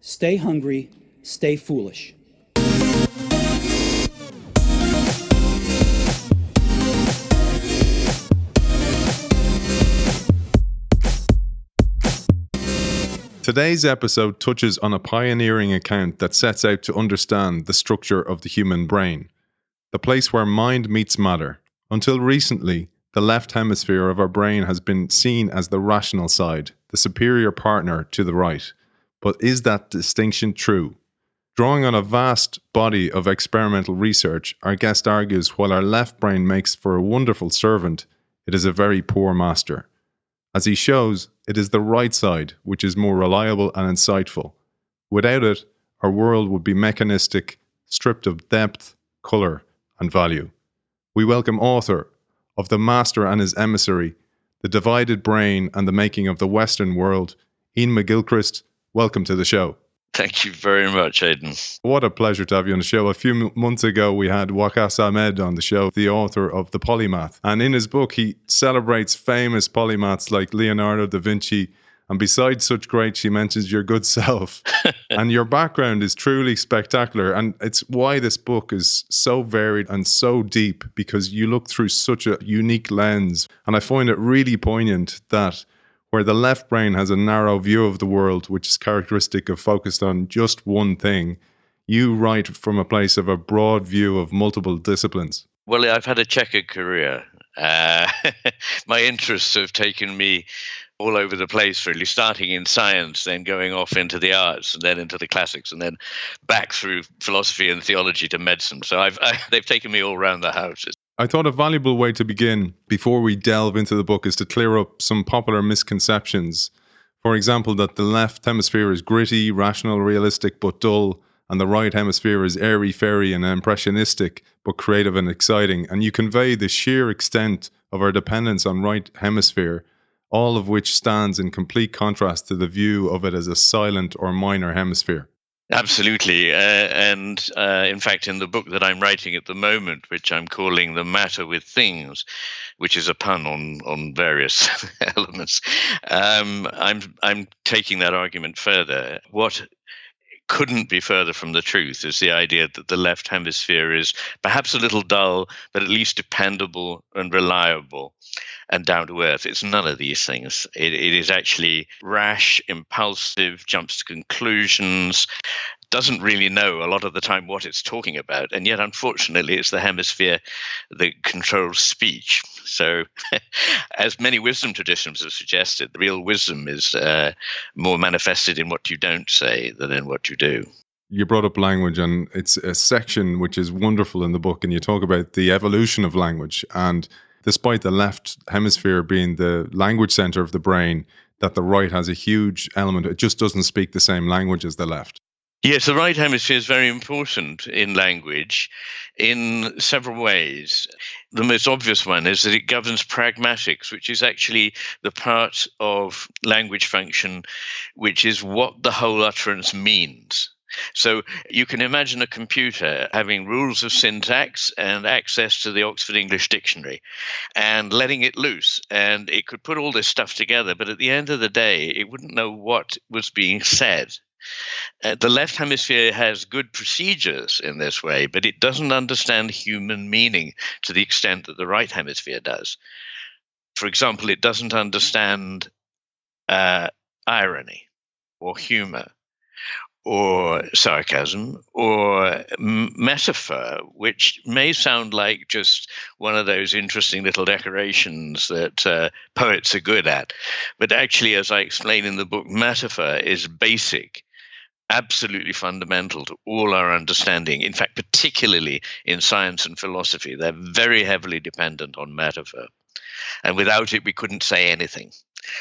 Stay hungry, stay foolish. Today's episode touches on a pioneering account that sets out to understand the structure of the human brain, the place where mind meets matter. Until recently, the left hemisphere of our brain has been seen as the rational side, the superior partner to the right. But is that distinction true? Drawing on a vast body of experimental research, our guest argues while our left brain makes for a wonderful servant, it is a very poor master. As he shows, it is the right side which is more reliable and insightful. Without it, our world would be mechanistic, stripped of depth, colour, and value. We welcome author of The Master and His Emissary, The Divided Brain and the Making of the Western World, Iain McGilchrist. Welcome to the show. Thank you very much, Aidan. What a pleasure to have you on the show. A few months ago, we had Waqas Ahmed on the show, the author of The Polymath. And in his book, he celebrates famous polymaths like Leonardo da Vinci. And besides such greats, she mentions your good self. And your background is truly spectacular. And it's why this book is so varied and so deep, because you look through such a unique lens. And I find it really poignant that where the left brain has a narrow view of the world, which is characteristic of focused on just one thing, you write from a place of a broad view of multiple disciplines. Well, I've had a checkered career. My interests have taken me all over the place, really, starting in science, then going off into the arts, and then into the classics, and then back through philosophy and theology to medicine. So they've taken me all around the house. I thought a valuable way to begin before we delve into the book is to clear up some popular misconceptions. For example, that the left hemisphere is gritty, rational, realistic, but dull, and the right hemisphere is airy-fairy and impressionistic, but creative and exciting. And you convey the sheer extent of our dependence on right hemisphere, all of which stands in complete contrast to the view of it as a silent or minor hemisphere. Absolutely. And in fact, in the book that I'm writing at the moment, which I'm calling The Matter with Things, which is a pun on various elements, I'm taking that argument further. What couldn't be further from the truth is the idea that the left hemisphere is perhaps a little dull, but at least dependable and reliable and down to earth. It's none of these things. It is actually rash, impulsive, jumps to conclusions, doesn't really know a lot of the time what it's talking about. And yet, unfortunately, it's the hemisphere that controls speech. So as many wisdom traditions have suggested, real wisdom is more manifested in what you don't say than in what you do. You brought up language, and it's a section which is wonderful in the book, and you talk about the evolution of language. And despite the left hemisphere being the language center of the brain, that the right has a huge element. It just doesn't speak the same language as the left. Yes, the right hemisphere is very important in language in several ways. The most obvious one is that it governs pragmatics, which is actually the part of language function which is what the whole utterance means. So you can imagine a computer having rules of syntax and access to the Oxford English Dictionary and letting it loose. And it could put all this stuff together, but at the end of the day, it wouldn't know what was being said. The left hemisphere has good procedures in this way, but it doesn't understand human meaning to the extent that the right hemisphere does. For example, it doesn't understand irony or humor or sarcasm or metaphor, which may sound like just one of those interesting little decorations that poets are good at. But actually, as I explain in the book, metaphor is basic, absolutely fundamental to all our understanding. In fact, particularly in science and philosophy, they're very heavily dependent on metaphor. And without it, we couldn't say anything.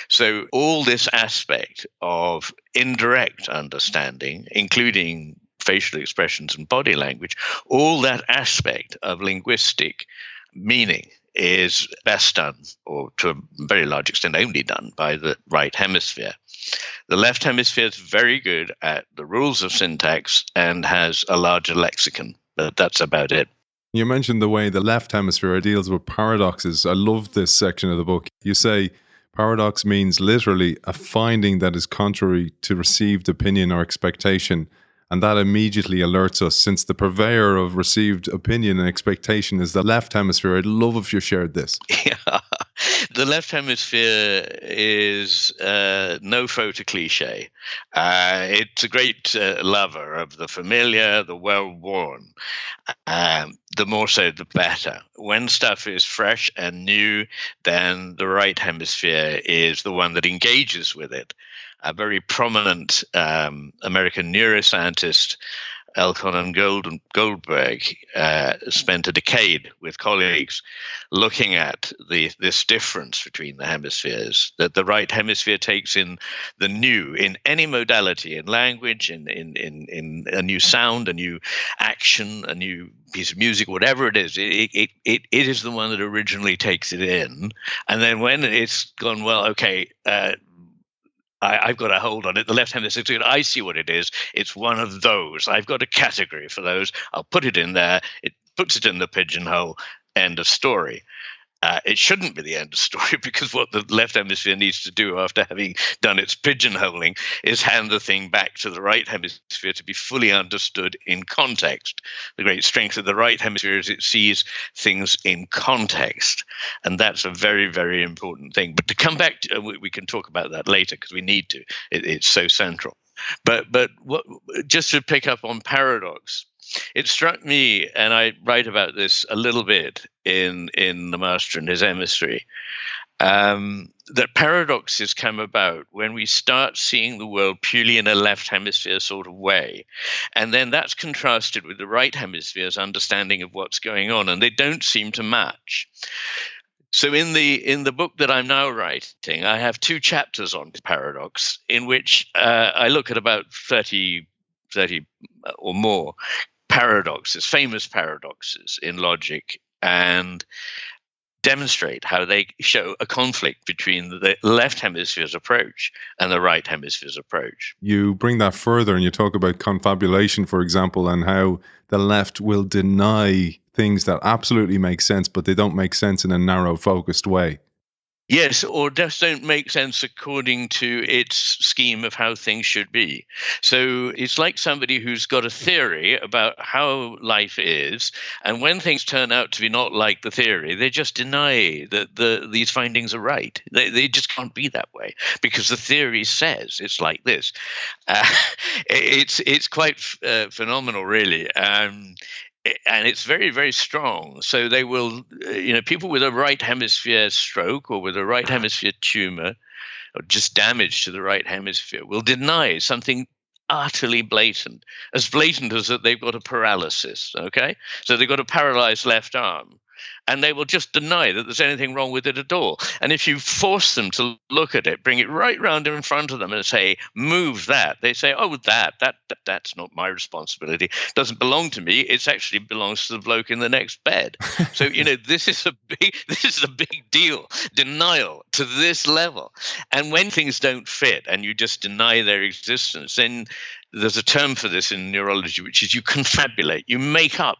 So all this aspect of indirect understanding, including facial expressions and body language, all that aspect of linguistic meaning is best done, or to a very large extent only done, by the right hemisphere. The left hemisphere is very good at the rules of syntax and has a larger lexicon, but that's about it. You mentioned the way the left hemisphere deals with paradoxes. I love this section of the book. You say, Paradox means literally a finding that is contrary to received opinion or expectation. And that immediately alerts us, since the purveyor of received opinion and expectation is the left hemisphere. I'd love if you shared this. Yeah. The left hemisphere is no photo cliche. It's a great lover of the familiar, the well-worn. The more so, the better. When stuff is fresh and new, then the right hemisphere is the one that engages with it. A very prominent American neuroscientist, Elkonon Goldberg, spent a decade with colleagues looking at this difference between the hemispheres, that the right hemisphere takes in the new in any modality, in language, in a new sound, a new action, a new piece of music, whatever it is. It is the one that originally takes it in. And then when it's gone, well, okay, I've got a hold on it. The left hemisphere, I see what it is. It's one of those. I've got a category for those. I'll put it in there. It puts it in the pigeonhole. End of story. It shouldn't be the end of story, because what the left hemisphere needs to do after having done its pigeonholing is hand the thing back to the right hemisphere to be fully understood in context. The great strength of the right hemisphere is it sees things in context, and that's a very, very important thing. But to come back to, we can talk about that later because we need to. It's so central. But just to pick up on paradox, it struck me, and I write about this a little bit in The Master and His Emissary, that paradoxes come about when we start seeing the world purely in a left hemisphere sort of way. And then that's contrasted with the right hemisphere's understanding of what's going on, and they don't seem to match. So in the book that I'm now writing, I have 2 chapters on paradox, in which I look at about 30 or more paradoxes, famous paradoxes in logic, and demonstrate how they show a conflict between the left hemisphere's approach and the right hemisphere's approach. You bring that further and you talk about confabulation, for example, and how the left will deny things that absolutely make sense, but they don't make sense in a narrow, focused way. Yes, or just don't make sense according to its scheme of how things should be. So it's like somebody who's got a theory about how life is, and when things turn out to be not like the theory, they just deny that these findings are right. They just can't be that way because the theory says it's like this. It's quite phenomenal, really. And it's very, very strong. So they will, people with a right hemisphere stroke or with a right hemisphere tumor or just damage to the right hemisphere will deny something utterly blatant as that they've got a paralysis, okay? So they've got a paralyzed left arm. And they will just deny that there's anything wrong with it at all. And if you force them to look at it, bring it right round in front of them and say, move that, they say, oh, that's not my responsibility. It doesn't belong to me. It actually belongs to the bloke in the next bed. So, this is a big deal. Denial to this level. And when things don't fit and you just deny their existence, then there's a term for this in neurology, which is you confabulate. You make up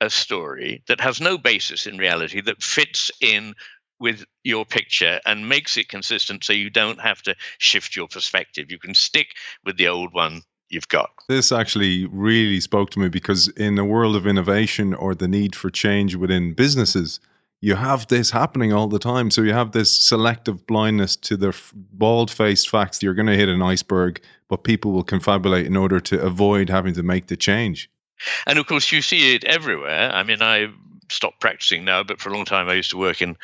a story that has no basis in reality, that fits in with your picture and makes it consistent so you don't have to shift your perspective. You can stick with the old one you've got. This actually really spoke to me because in a world of innovation or the need for change within businesses, you have this happening all the time. So you have this selective blindness to the bald-faced facts that you're going to hit an iceberg, but people will confabulate in order to avoid having to make the change. And of course, you see it everywhere. I mean, I stopped practicing now, but for a long time I used to work in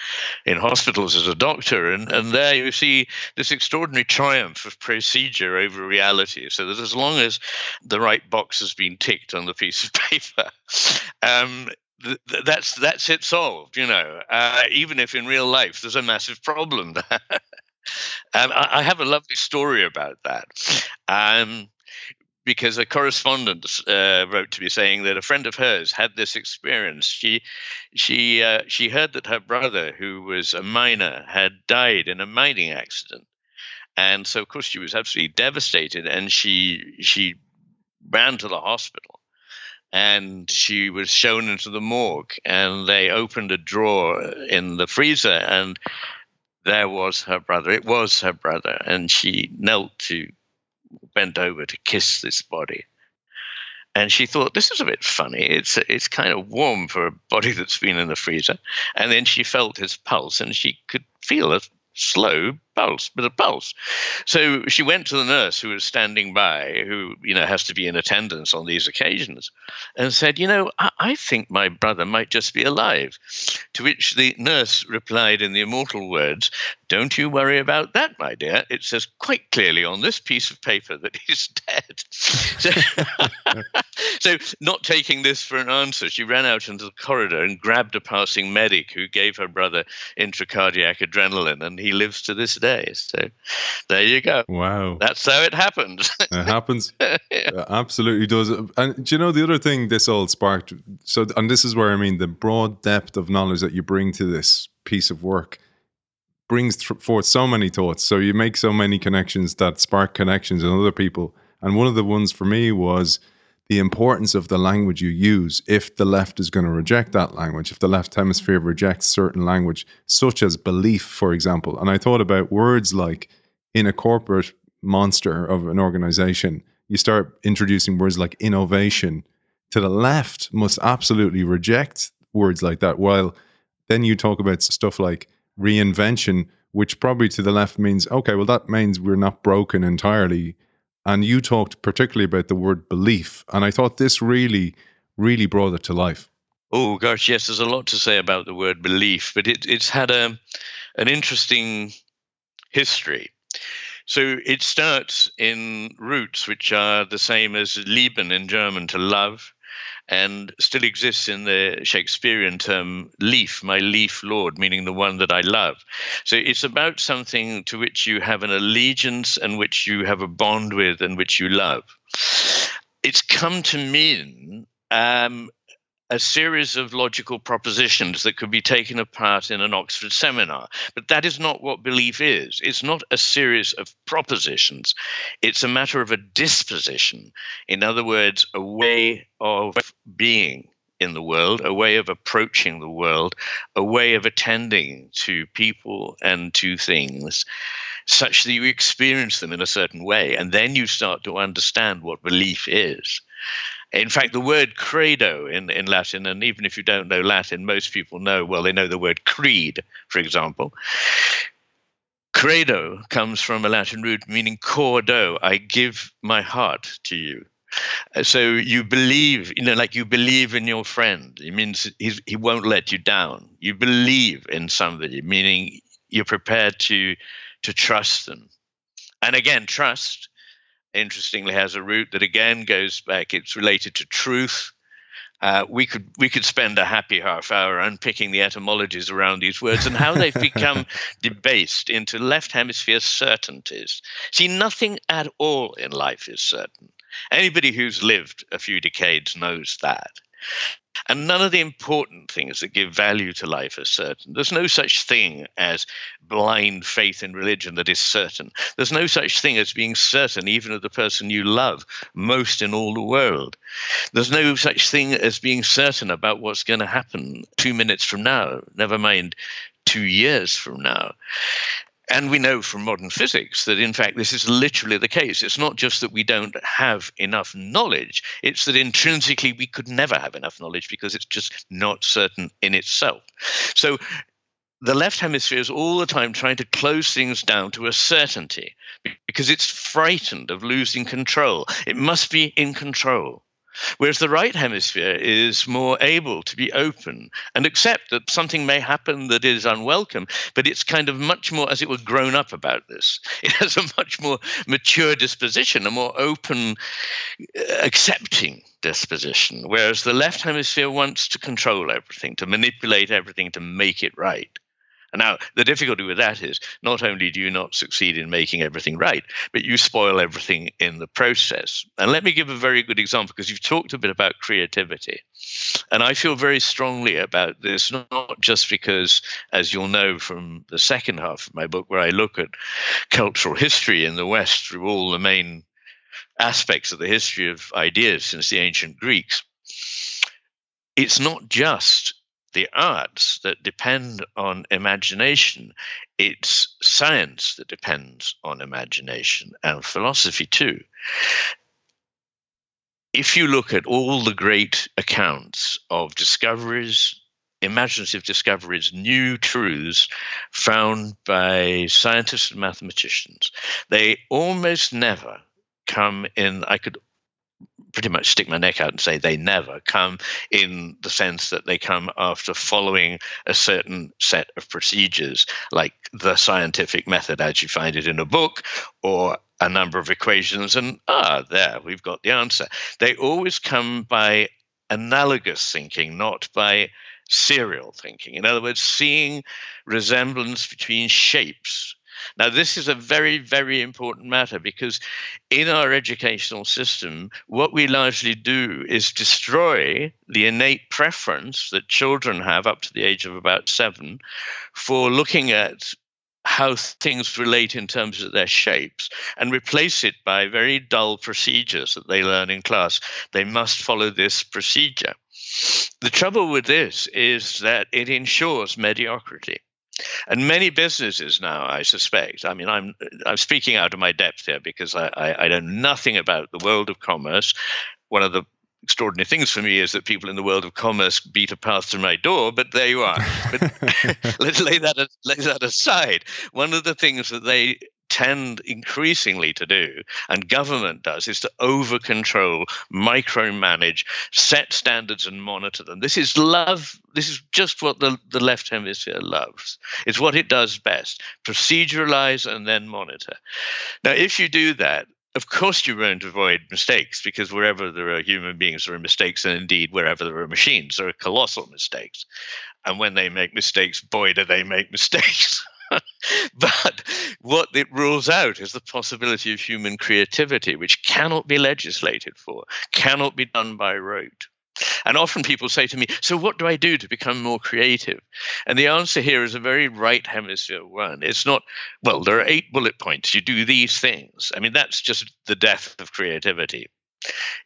hospitals as a doctor. And there you see this extraordinary triumph of procedure over reality. So that as long as the right box has been ticked on the piece of paper, that's it solved, even if in real life there's a massive problem there. I have a lovely story about that. Because a correspondent wrote to me saying that a friend of hers had this experience. She heard that her brother, who was a miner, had died in a mining accident, and so of course she was absolutely devastated. And she ran to the hospital, and she was shown into the morgue. And they opened a drawer in the freezer, and there was her brother. It was her brother. And she bent over to kiss this body. And she thought, this is a bit funny. It's kind of warm for a body that's been in the freezer. And then she felt his pulse, and she could feel a slow pulse, bit of pulse. So she went to the nurse who was standing by, who, has to be in attendance on these occasions, and said, I think my brother might just be alive. To which the nurse replied in the immortal words, "Don't you worry about that, my dear. It says quite clearly on this piece of paper that he's dead." So not taking this for an answer, she ran out into the corridor and grabbed a passing medic who gave her brother intracardiac adrenaline, and he lives to this day. So there you go. Wow. That's how it happens. It happens. It absolutely does. And do you know the other thing this all sparked? So, and this is where I mean the broad depth of knowledge that you bring to this piece of work brings forth so many thoughts. So you make so many connections that spark connections in other people. And one of the ones for me was the importance of the language you use if the left is going to reject that language, if the left hemisphere rejects certain language, such as belief, for example. And I thought about words like, in a corporate monster of an organization, you start introducing words like innovation. To the left must absolutely reject words like that, while then you talk about stuff like reinvention, which probably to the left means, okay, well, that means we're not broken entirely. And you talked particularly about the word belief. And I thought this really, really brought it to life. Oh, gosh, yes, there's a lot to say about the word belief, but it's had an interesting history. So it starts in roots which are the same as lieben in German, to love, and still exists in the Shakespearean term lief, my lief lord, meaning the one that I love. So it's about something to which you have an allegiance and which you have a bond with and which you love. It's come to mean a series of logical propositions that could be taken apart in an Oxford seminar. But that is not what belief is. It's not a series of propositions. It's a matter of a disposition. In other words, a way of being in the world, a way of approaching the world, a way of attending to people and to things, such that you experience them in a certain way. And then you start to understand what belief is. In fact, the word credo in Latin, and even if you don't know Latin, most people know, well, they know the word creed, for example. Credo comes from a Latin root meaning cordo, I give my heart to you. So you believe, like you believe in your friend. It means he won't let you down. You believe in somebody, meaning you're prepared to trust them. And again, trust, interestingly, has a root that again goes back. It's related to truth. We could spend a happy half hour unpicking the etymologies around these words and how they've become debased into left hemisphere certainties. See, nothing at all in life is certain. Anybody who's lived a few decades knows that. And none of the important things that give value to life are certain. There's no such thing as blind faith in religion that is certain. There's no such thing as being certain even of the person you love most in all the world. There's no such thing as being certain about what's going to happen 2 minutes from now, never mind 2 years from now. And we know from modern physics that, in fact, this is literally the case. It's not just that we don't have enough knowledge. It's that intrinsically we could never have enough knowledge because it's just not certain in itself. So the left hemisphere is all the time trying to close things down to a certainty because it's frightened of losing control. It must be in control. Whereas the right hemisphere is more able to be open and accept that something may happen that is unwelcome, but it's kind of much more, as it were, grown up about this. It has a much more mature disposition, a more open, accepting disposition, whereas the left hemisphere wants to control everything, to manipulate everything, to make it right. And now, the difficulty with that is not only do you not succeed in making everything right, but you spoil everything in the process. And let me give a very good example, because you've talked a bit about creativity. And I feel very strongly about this, not just because, as you'll know from the second half of my book, where I look at cultural history in the West through all the main aspects of the history of ideas since the ancient Greeks. It's not just the arts that depend on imagination. It's science that depends on imagination, and philosophy too. If you look at all the great accounts of discoveries, imaginative discoveries, new truths found by scientists and mathematicians, they almost never come in. I could pretty much stick my neck out and say they never come in the sense that they come after following a certain set of procedures, like the scientific method as you find it in a book, or a number of equations, and there, we've got the answer. They always come by analogous thinking, not by serial thinking. In other words, seeing resemblance between shapes. Now, this is a very, very important matter, because in our educational system, what we largely do is destroy the innate preference that children have up to the age of about 7 for looking at how things relate in terms of their shapes, and replace it by very dull procedures that they learn in class. They must follow this procedure. The trouble with this is that it ensures mediocrity. And many businesses now, I suspect, I mean, I'm speaking out of my depth here because I know nothing about the world of commerce. One of the extraordinary things for me is that people in the world of commerce beat a path to my door, but there you are. But let's lay that aside. One of the things that they tend increasingly to do, and government does, is to over-control, micromanage, set standards and monitor them. This is love. This is just what the left hemisphere loves. It's what it does best: proceduralize and then monitor. Now, if you do that, of course you won't avoid mistakes, because wherever there are human beings, there are mistakes, and indeed wherever there are machines, there are colossal mistakes. And when they make mistakes, boy, do they make mistakes. But what it rules out is the possibility of human creativity, which cannot be legislated for, cannot be done by rote. And often people say to me, so what do I do to become more creative? And the answer here is a very right hemisphere one. It's not, well, there are 8 bullet points. You do these things. I mean, that's just the death of creativity.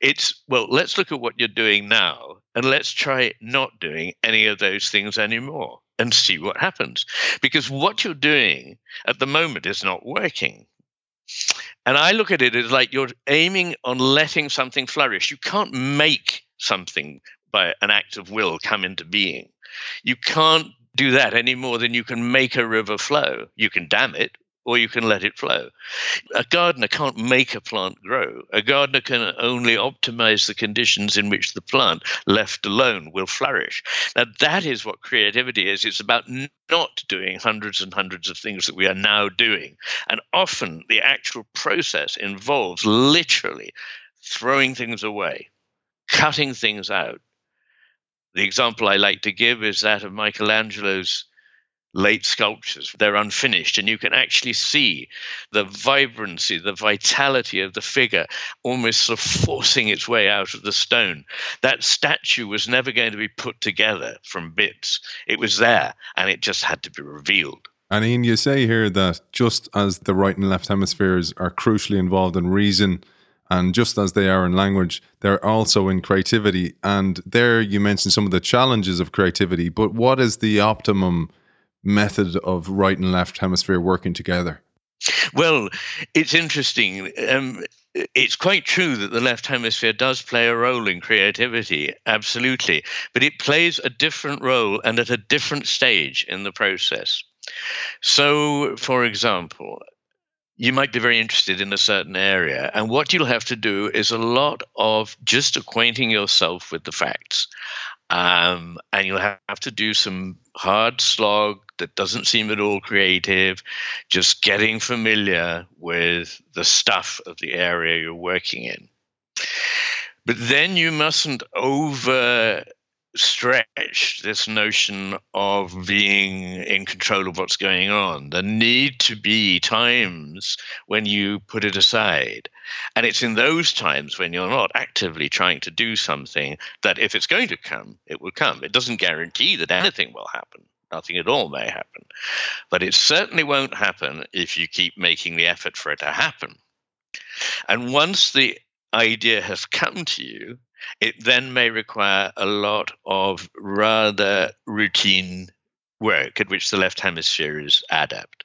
It's, well, let's look at what you're doing now, and let's try not doing any of those things anymore and see what happens. Because what you're doing at the moment is not working. And I look at it as like you're aiming on letting something flourish. You can't make something by an act of will come into being. You can't do that any more than you can make a river flow. You can dam it, or you can let it flow. A gardener can't make a plant grow. A gardener can only optimize the conditions in which the plant, left alone, will flourish. Now, that is what creativity is. It's about not doing hundreds and hundreds of things that we are now doing. And often the actual process involves literally throwing things away, cutting things out. The example I like to give is that of Michelangelo's late sculptures. They're unfinished, and you can actually see the vibrancy, the vitality of the figure almost sort of forcing its way out of the stone. That statue was never going to be put together from bits. It was there, and it just had to be revealed. And Iain, you say here that just as the right and left hemispheres are crucially involved in reason, and just as they are in language, they're also in creativity. And there you mentioned some of the challenges of creativity, but what is the optimum method of right and left hemisphere working together? Well, it's interesting. It's quite true that the left hemisphere does play a role in creativity, absolutely. But it plays a different role and at a different stage in the process. So, for example, you might be very interested in a certain area, and what you'll have to do is a lot of just acquainting yourself with the facts. And you'll have to do some hard slog that doesn't seem at all creative, just getting familiar with the stuff of the area you're working in. But then you mustn't overstretch this notion of being in control of what's going on. There need to be times when you put it aside. And it's in those times when you're not actively trying to do something that if it's going to come, it will come. It doesn't guarantee that anything will happen. Nothing at all may happen. But it certainly won't happen if you keep making the effort for it to happen. And once the idea has come to you, It then may require a lot of rather routine work at which the left hemisphere is adept.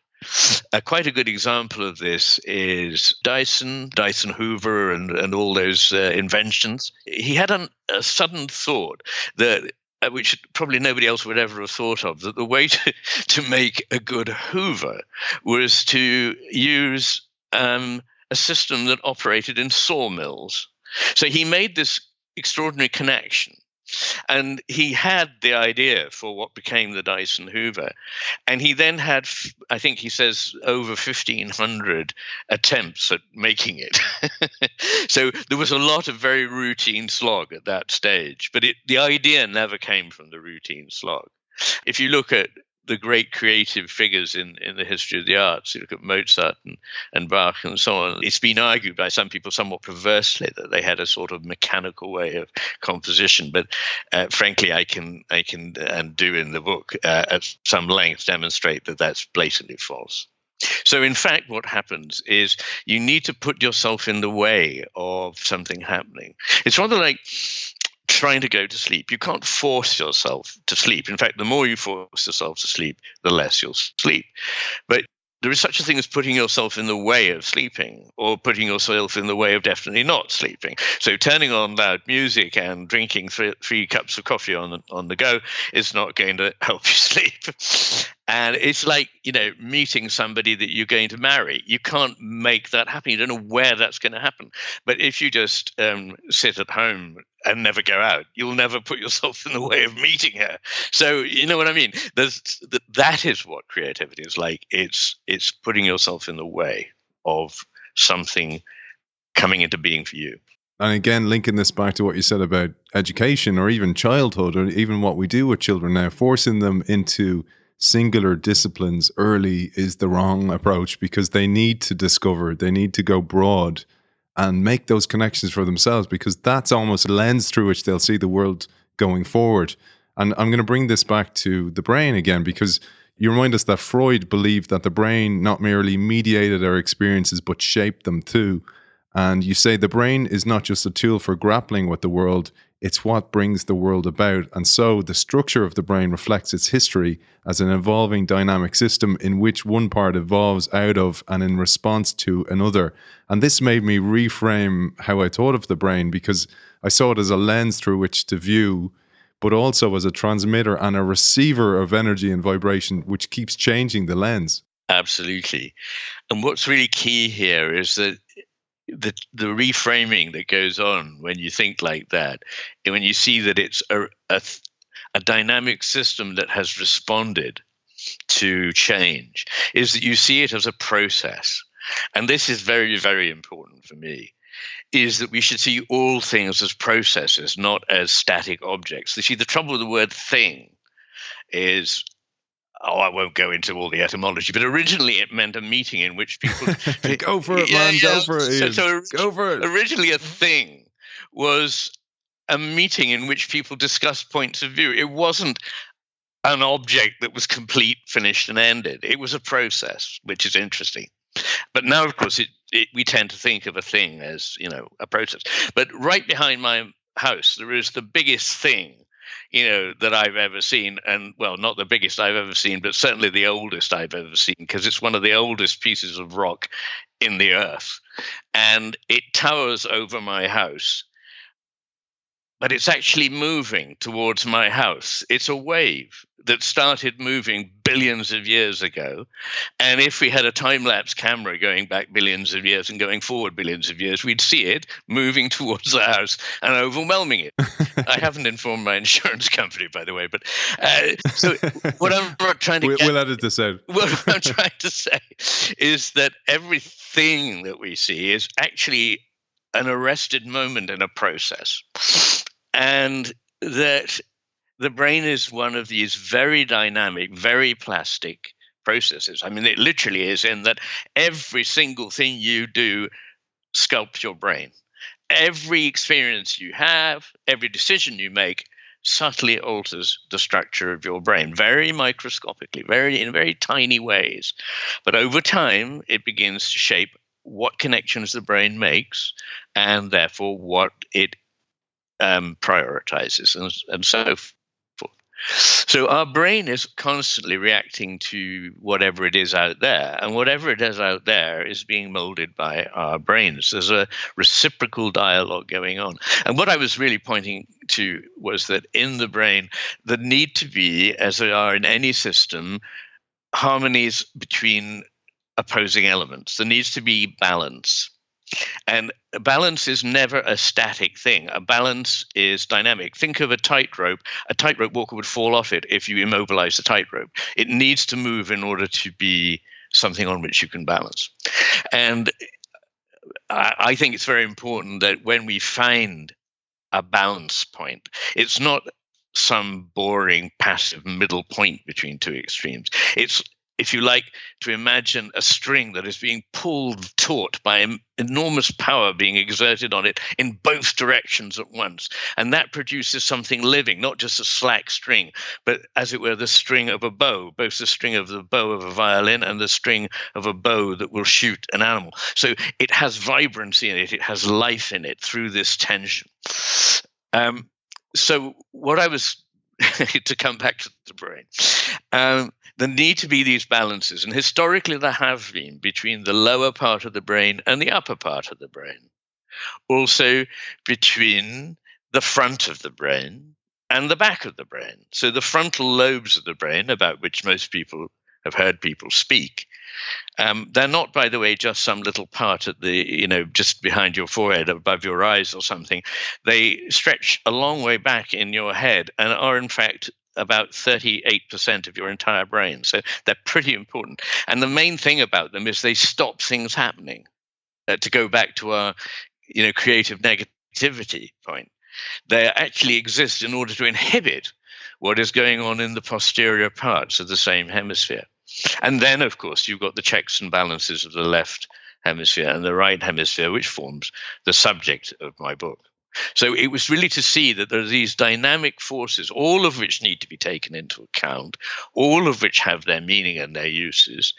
Quite a good example of this is Dyson Hoover, and all those inventions. He had a sudden thought that, which probably nobody else would ever have thought of, that the way to make a good Hoover was to use a system that operated in sawmills. So he made this extraordinary connection. And he had the idea for what became the Dyson Hoover. And he then had, I think he says, over 1,500 attempts at making it. So there was a lot of very routine slog at that stage. But the idea never came from the routine slog. If you look at the great creative figures in the history of the arts, you look at Mozart and Bach and so on, it's been argued by some people somewhat perversely that they had a sort of mechanical way of composition. But frankly, I can and do in the book at some length demonstrate that that's blatantly false. So in fact, what happens is you need to put yourself in the way of something happening. It's rather like trying to go to sleep. You can't force yourself to sleep. In fact, the more you force yourself to sleep, the less you'll sleep. But there is such a thing as putting yourself in the way of sleeping, or putting yourself in the way of definitely not sleeping. So turning on loud music and drinking three cups of coffee on the go is not going to help you sleep. And it's like, meeting somebody that you're going to marry. You can't make that happen. You don't know where that's going to happen. But if you just sit at home and never go out, you'll never put yourself in the way of meeting her. So you know what I mean? That is what creativity is like. It's putting yourself in the way of something coming into being for you. And again, linking this back to what you said about education, or even childhood, or even what we do with children now, forcing them into singular disciplines early is the wrong approach, because they need to discover, they need to go broad and make those connections for themselves, because that's almost a lens through which they'll see the world going forward. And I'm going to bring this back to the brain again, because you remind us that Freud believed that the brain not merely mediated our experiences, but shaped them too. And you say the brain is not just a tool for grappling with the world, it's what brings the world about. And so the structure of the brain reflects its history as an evolving dynamic system in which one part evolves out of and in response to another. And this made me reframe how I thought of the brain, because I saw it as a lens through which to view, but also as a transmitter and a receiver of energy and vibration, which keeps changing the lens. Absolutely. And what's really key here is that the reframing that goes on when you think like that, and when you see that it's a dynamic system that has responded to change, is that you see it as a process. And this is very, very important for me, is that we should see all things as processes, not as static objects. You see, the trouble with the word thing is, I won't go into all the etymology, but originally it meant a meeting in which people... Go for it, man. Go for it, Iain. Go for it. Originally a thing was a meeting in which people discussed points of view. It wasn't an object that was complete, finished, and ended. It was a process, which is interesting. But now, of course, we tend to think of a thing as, a process. But right behind my house, there is the biggest thing that I've ever seen. And, well, not the biggest I've ever seen, but certainly the oldest I've ever seen, because it's one of the oldest pieces of rock in the earth. And it towers over my house, but it's actually moving towards my house. It's a wave that started moving billions of years ago. And if we had a time-lapse camera going back billions of years and going forward billions of years, we'd see it moving towards the house and overwhelming it. I haven't informed my insurance company, by the way. But so what I'm trying to we'll edit this out. What I'm trying to say is that everything that we see is actually an arrested moment in a process. And that the brain is one of these very dynamic, very plastic processes. I mean, it literally is, in that every single thing you do sculpts your brain. Every experience you have, every decision you make subtly alters the structure of your brain, very microscopically, in very tiny ways. But over time, it begins to shape what connections the brain makes, and therefore what it prioritizes, and so forth. So our brain is constantly reacting to whatever it is out there, and whatever it is out there is being molded by our brains. There's a reciprocal dialogue going on. And what I was really pointing to was that in the brain, there need to be, as there are in any system, harmonies between opposing elements. There needs to be balance. And a balance is never a static thing. A balance is dynamic. Think of a tightrope. A tightrope walker would fall off it if you immobilize the tightrope. It needs to move in order to be something on which you can balance. And I think it's very important that when we find a balance point, it's not some boring passive middle point between two extremes. It's, if you like, to imagine a string that is being pulled taut by enormous power being exerted on it in both directions at once. And that produces something living, not just a slack string, but as it were, the string of a bow, both the string of the bow of a violin and the string of a bow that will shoot an animal. So it has vibrancy in it, it has life in it through this tension. So what I was, to come back to the brain, there need to be these balances, and historically there have been between the lower part of the brain and the upper part of the brain. Also between the front of the brain and the back of the brain. So the frontal lobes of the brain, about which most people have heard people speak, they're not, by the way, just some little part at the, just behind your forehead, above your eyes or something. They stretch a long way back in your head and are, in fact, about 38% of your entire brain. So they're pretty important. And the main thing about them is they stop things happening. To go back to our, creative negativity point, they actually exist in order to inhibit what is going on in the posterior parts of the same hemisphere. And then, of course, you've got the checks and balances of the left hemisphere and the right hemisphere, which forms the subject of my book. So it was really to see that there are these dynamic forces, all of which need to be taken into account, all of which have their meaning and their uses,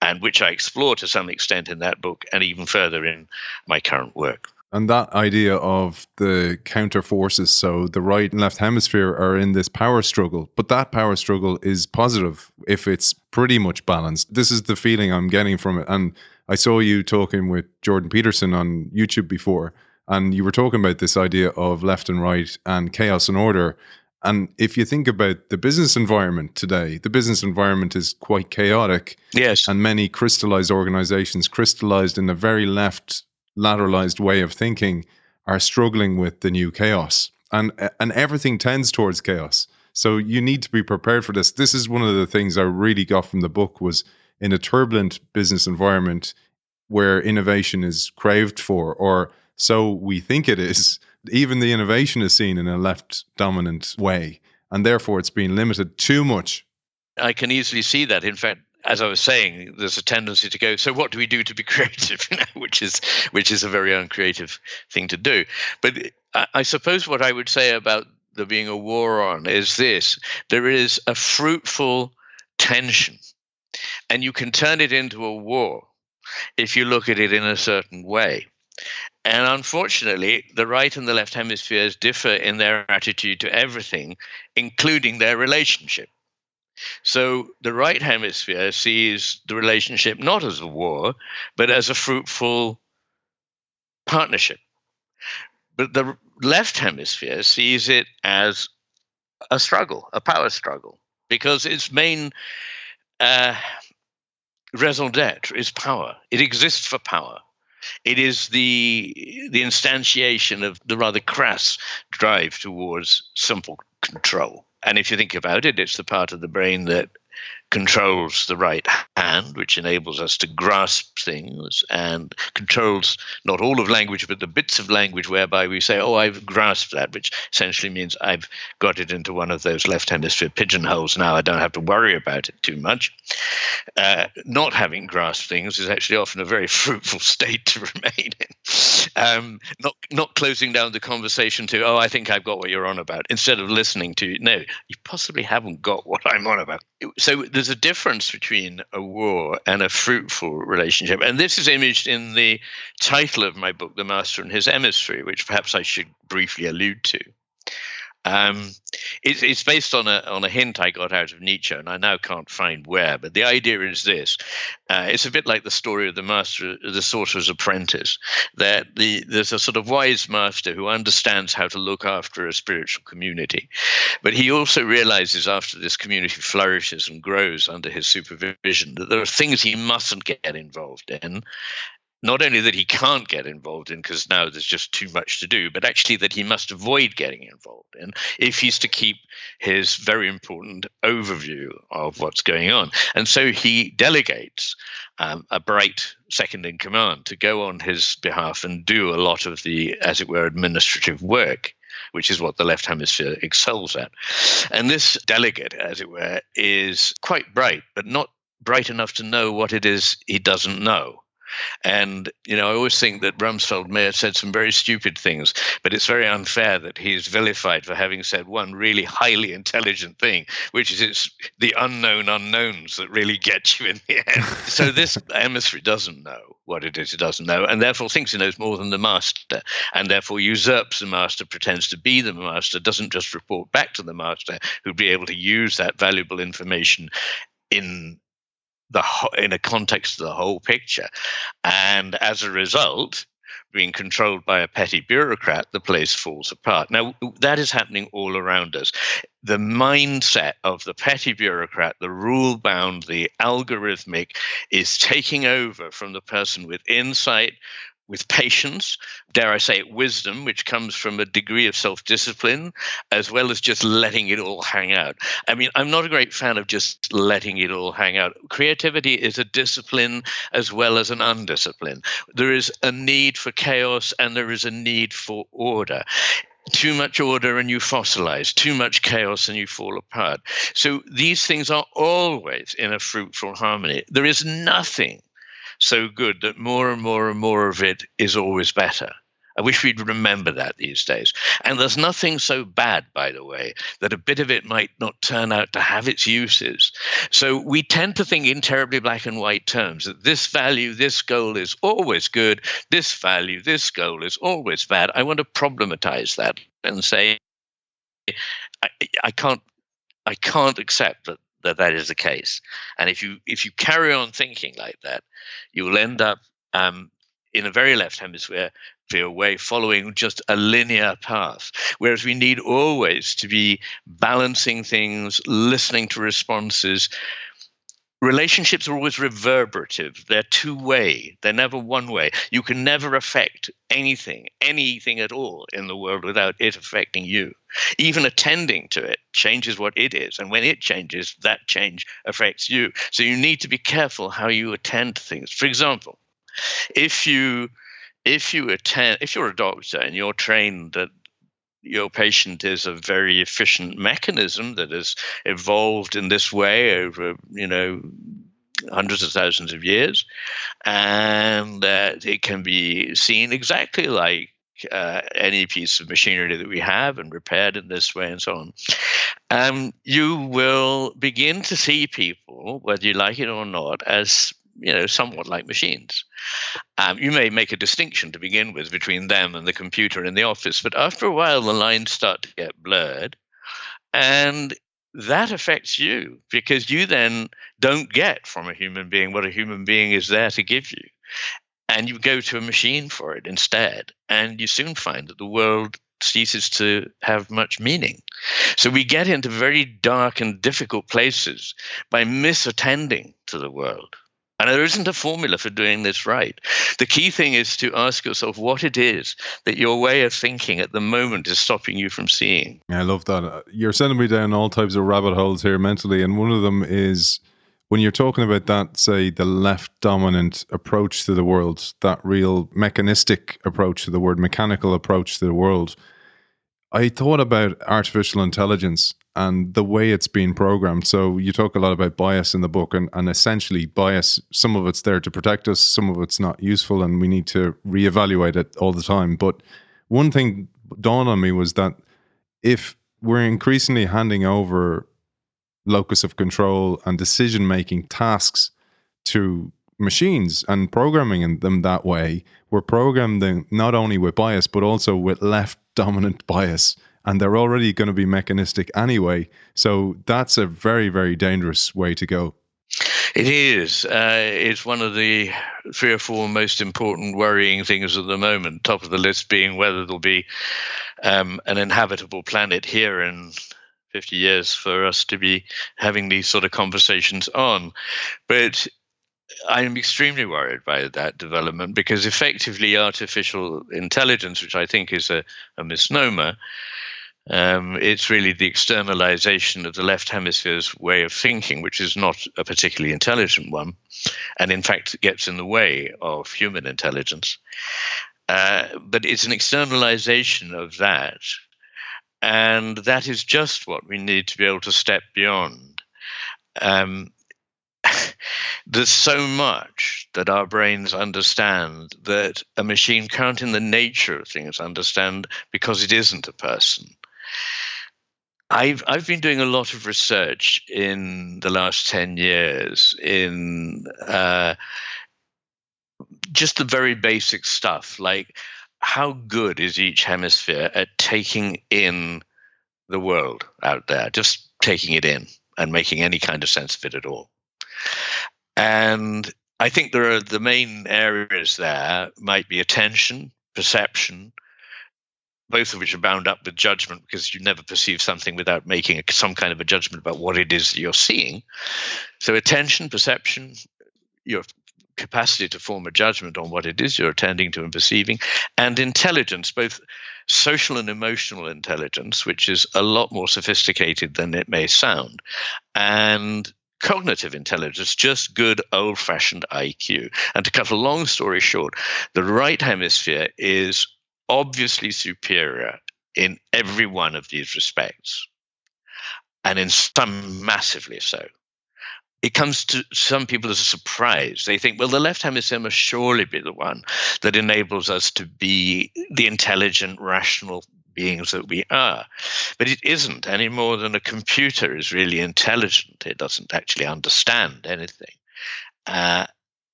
and which I explore to some extent in that book and even further in my current work. And that idea of the counter forces, so the right and left hemisphere are in this power struggle, but that power struggle is positive if it's pretty much balanced. This is the feeling I'm getting from it. And I saw you talking with Jordan Peterson on YouTube before, and you were talking about this idea of left and right and chaos and order. And if you think about the business environment today, the business environment is quite chaotic. Yes. And many crystallized organizations, crystallized in a very left, lateralized way of thinking, are struggling with the new chaos. And everything tends towards chaos. So you need to be prepared for this. This is one of the things I really got from the book, was in a turbulent business environment where innovation is craved for, or so we think it is, even the innovation is seen in a left dominant way, and therefore it's been limited too much. I can easily see that. In fact, as I was saying, there's a tendency to go, so what do we do to be creative? Which is a very uncreative thing to do. But I suppose what I would say about there being a war on is this: there is a fruitful tension, and you can turn it into a war if you look at it in a certain way. And unfortunately, the right and the left hemispheres differ in their attitude to everything, including their relationship. So the right hemisphere sees the relationship not as a war, but as a fruitful partnership. But the left hemisphere sees it as a struggle, a power struggle, because its main raison d'etre is power. It exists for power. It is the instantiation of the rather crass drive towards simple control. And if you think about it, it's the part of the brain that controls the right hand, which enables us to grasp things, and controls not all of language, but the bits of language whereby we say, oh, I've grasped that, which essentially means I've got it into one of those left hemisphere pigeonholes now. I don't have to worry about it too much. Not having grasped things is actually often a very fruitful state to remain in. Not closing down the conversation to, oh, I think I've got what you're on about, instead of listening to, no, you possibly haven't got what I'm on about. So there's a difference between a war and a fruitful relationship. And this is imaged in the title of my book, The Master and His Emissary, which perhaps I should briefly allude to. It's based on a hint I got out of Nietzsche, and I now can't find where. But the idea is this: it's a bit like the story of the master, the sorcerer's apprentice. That there's a sort of wise master who understands how to look after a spiritual community, but he also realizes after this community flourishes and grows under his supervision that there are things he mustn't get involved in. Not only that he can't get involved in because now there's just too much to do, but actually that he must avoid getting involved in if he's to keep his very important overview of what's going on. And so he delegates a bright second in command to go on his behalf and do a lot of the, as it were, administrative work, which is what the left hemisphere excels at. And this delegate, as it were, is quite bright, but not bright enough to know what it is he doesn't know. And, I always think that Rumsfeld may have said some very stupid things, but it's very unfair that he's vilified for having said one really highly intelligent thing, which is it's the unknown unknowns that really get you in the end. So this emissary doesn't know what it is he doesn't know, and therefore thinks he knows more than the master, and therefore usurps the master, pretends to be the master, doesn't just report back to the master, who'd be able to use that valuable information in a context of the whole picture. And as a result, being controlled by a petty bureaucrat, the place falls apart. Now, that is happening all around us. The mindset of the petty bureaucrat, the rule-bound, the algorithmic, is taking over from the person with insight, with patience, dare I say it, wisdom, which comes from a degree of self-discipline, as well as just letting it all hang out. I mean, I'm not a great fan of just letting it all hang out. Creativity is a discipline as well as an undiscipline. There is a need for chaos and there is a need for order. Too much order and you fossilize, too much chaos and you fall apart. So these things are always in a fruitful harmony. There is nothing so good that more and more and more of it is always better. I wish we'd remember that these days. And there's nothing so bad, by the way, that a bit of it might not turn out to have its uses. So we tend to think in terribly black and white terms that this value, this goal is always good, this value, this goal is always bad. I want to problematize that and say, I can't accept that is the case. And if you carry on thinking like that, you will end up in a very left hemisphere way following just a linear path, whereas we need always to be balancing things, listening to responses. Relationships are always reverberative. They're two-way. They're never one-way. You can never affect anything at all in the world without it affecting you. Even attending to it changes what it is. And when it changes, that change affects you. So you need to be careful how you attend to things. For example, if you're a doctor and you're trained that your patient is a very efficient mechanism that has evolved in this way over, hundreds of thousands of years, and it can be seen exactly like any piece of machinery that we have and repaired in this way and so on. You will begin to see people, whether you like it or not, as somewhat like machines. You may make a distinction to begin with between them and the computer in the office, but after a while the lines start to get blurred, and that affects you because you then don't get from a human being what a human being is there to give you. And you go to a machine for it instead, and you soon find that the world ceases to have much meaning. So we get into very dark and difficult places by misattending to the world. And there isn't a formula for doing this right. The key thing is to ask yourself what it is that your way of thinking at the moment is stopping you from seeing. I love that. You're sending me down all types of rabbit holes here mentally. And one of them is when you're talking about that, say, the left dominant approach to the world, that real mechanistic approach to the world, mechanical approach to the world. I thought about artificial intelligence and the way it's being programmed. So you talk a lot about bias in the book, and essentially bias, some of it's there to protect us, some of it's not useful, and we need to reevaluate it all the time. But one thing dawned on me was that if we're increasingly handing over locus of control and decision-making tasks to machines and programming them that way, we're programming them not only with bias, but also with left dominant bias. And they're already going to be mechanistic anyway. So that's a very, very dangerous way to go. It is. It's one of the 3 or 4 most important worrying things at the moment, top of the list being whether there'll be an inhabitable planet here in 50 years for us to be having these sort of conversations on. But I'm extremely worried by that development because effectively artificial intelligence, which I think is a misnomer, it's really the externalization of the left hemisphere's way of thinking, which is not a particularly intelligent one, and in fact gets in the way of human intelligence. But it's an externalization of that, and that is just what we need to be able to step beyond. There's so much that our brains understand that a machine can't, in the nature of things, understand because it isn't a person. I've been doing a lot of research in the last 10 years in just the very basic stuff, like how good is each hemisphere at taking in the world out there, just taking it in and making any kind of sense of it at all. And I think there are the main areas there might be attention, perception, both of which are bound up with judgment because you never perceive something without making some kind of a judgment about what it is that you're seeing. So attention, perception, your capacity to form a judgment on what it is you're attending to and perceiving, and intelligence, both social and emotional intelligence, which is a lot more sophisticated than it may sound, and cognitive intelligence, just good old-fashioned IQ. And to cut a long story short, the right hemisphere is obviously superior in every one of these respects, and in some massively so. It comes to some people as a surprise. They think, well, the left hemisphere must surely be the one that enables us to be the intelligent, rational beings that we are. But it isn't any more than a computer is really intelligent. It doesn't actually understand anything.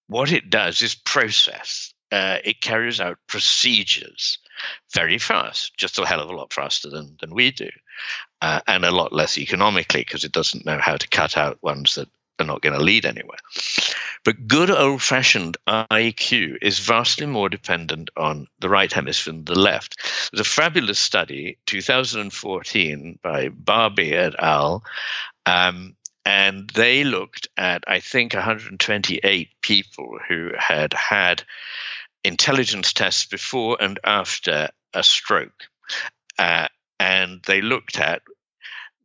What it does is process. It carries out procedures very fast, just a hell of a lot faster than we do, and a lot less economically because it doesn't know how to cut out ones that are not going to lead anywhere. But good old-fashioned IQ is vastly more dependent on the right hemisphere than the left. There's a fabulous study, 2014, by Barbie et al., and they looked at, I think, 128 people who had had intelligence tests before and after a stroke. And they looked at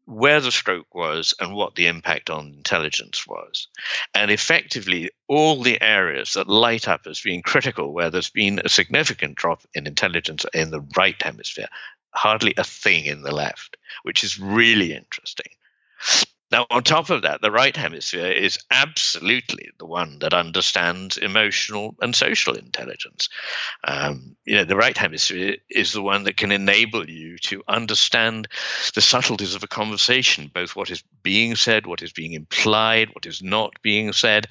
where the stroke was and what the impact on intelligence was. And effectively, all the areas that light up as being critical, where there's been a significant drop in intelligence in the right hemisphere, hardly a thing in the left, which is really interesting. Now, on top of that, the right hemisphere is absolutely the one that understands emotional and social intelligence. The right hemisphere is the one that can enable you to understand the subtleties of a conversation, both what is being said, what is being implied, what is not being said,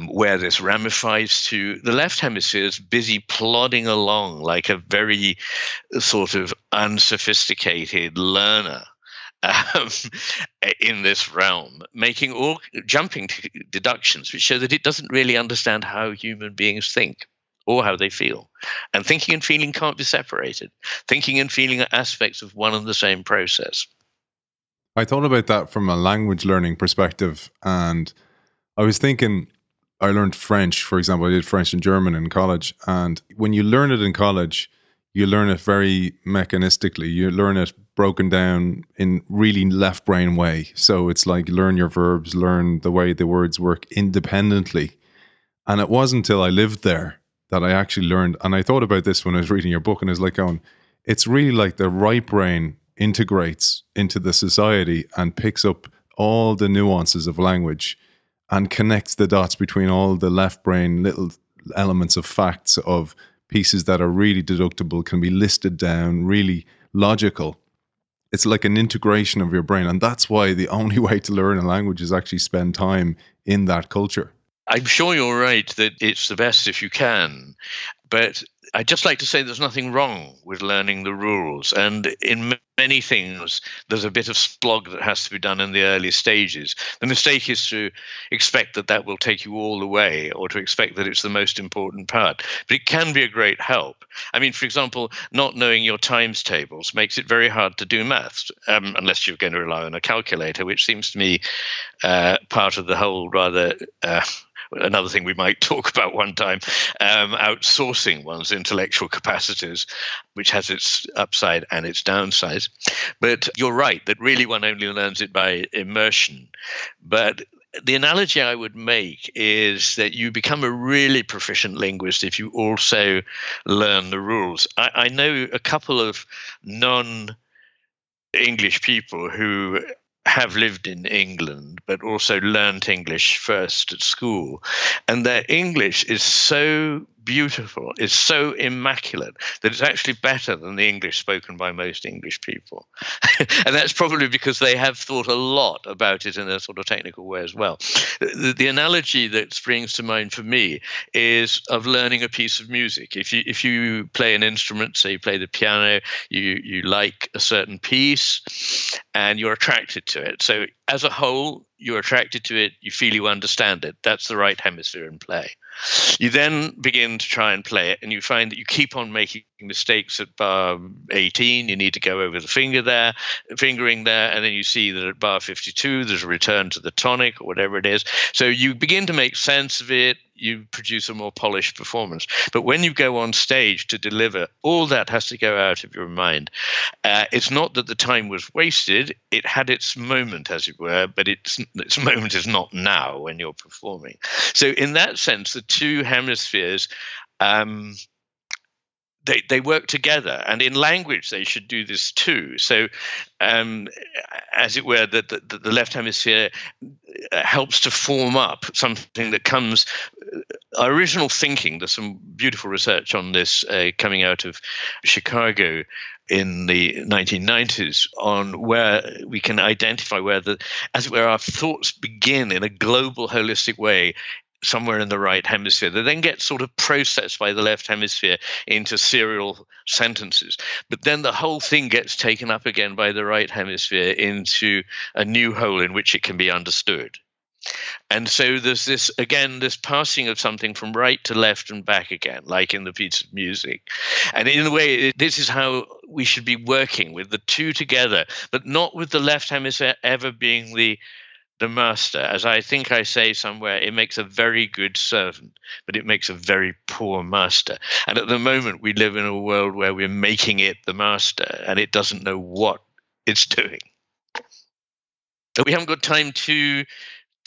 where this ramifies to. The left hemisphere is busy plodding along like a very sort of unsophisticated learner. In this realm, jumping to deductions which show that it doesn't really understand how human beings think or how they feel. And thinking and feeling can't be separated. Thinking and feeling are aspects of one and the same process. I thought about that from a language learning perspective, and I was thinking, I learned French, for example. I did French and German in college, and when you learn it in college, you learn it very mechanistically. You learn it broken down in really left brain way. So it's like learn your verbs, learn the way the words work independently. And it wasn't until I lived there that I actually learned. And I thought about this when I was reading your book, and I was like, it's really like the right brain integrates into the society and picks up all the nuances of language and connects the dots between all the left brain little elements of facts, of pieces that are really deductible, can be listed down, really logical. It's like an integration of your brain. And that's why the only way to learn a language is actually spend time in that culture. I'm sure you're right that it's the best if you can, but I'd just like to say there's nothing wrong with learning the rules. And in many things, there's a bit of splog that has to be done in the early stages. The mistake is to expect that that will take you all the way, or to expect that it's the most important part. But it can be a great help. I mean, for example, not knowing your times tables makes it very hard to do maths, unless you're going to rely on a calculator, which seems to me part of the whole rather... another thing we might talk about one time, outsourcing one's intellectual capacities, which has its upside and its downside. But you're right that really one only learns it by immersion. But the analogy I would make is that you become a really proficient linguist if you also learn the rules. I know a couple of non-English people who have lived in England, but also learnt English first at school. And their English is so beautiful, it's so immaculate, that it's actually better than the English spoken by most English people. And that's probably because they have thought a lot about it in a sort of technical way as well. The analogy that springs to mind for me is of learning a piece of music. If you play an instrument, say you play the piano, you like a certain piece and you're attracted to it. So as a whole, you're attracted to it, you feel you understand it. That's the right hemisphere in play. You then begin to try and play it, and you find that you keep on making mistakes at bar 18. You need to go over the fingering there, and then you see that at bar 52, there's a return to the tonic or whatever it is. So you begin to make sense of it. You produce a more polished performance. But when you go on stage to deliver, all that has to go out of your mind. It's not that the time was wasted. It had its moment, as it were, but its moment is not now when you're performing. So in that sense, the two hemispheres, they work together, and in language they should do this too. So, as it were, the left hemisphere helps to form up something that comes. Our original thinking. There's some beautiful research on this coming out of Chicago in the 1990s on where we can identify where as it were, our thoughts begin in a global, holistic way, somewhere in the right hemisphere. They then get sort of processed by the left hemisphere into serial sentences. But then the whole thing gets taken up again by the right hemisphere into a new whole in which it can be understood. And so there's this passing of something from right to left and back again, like in the piece of music. And in a way, this is how we should be working, with the two together, but not with the left hemisphere ever being the master. As I think I say somewhere, it makes a very good servant, but it makes a very poor master. And at the moment, we live in a world where we're making it the master, and it doesn't know what it's doing. But we haven't got time to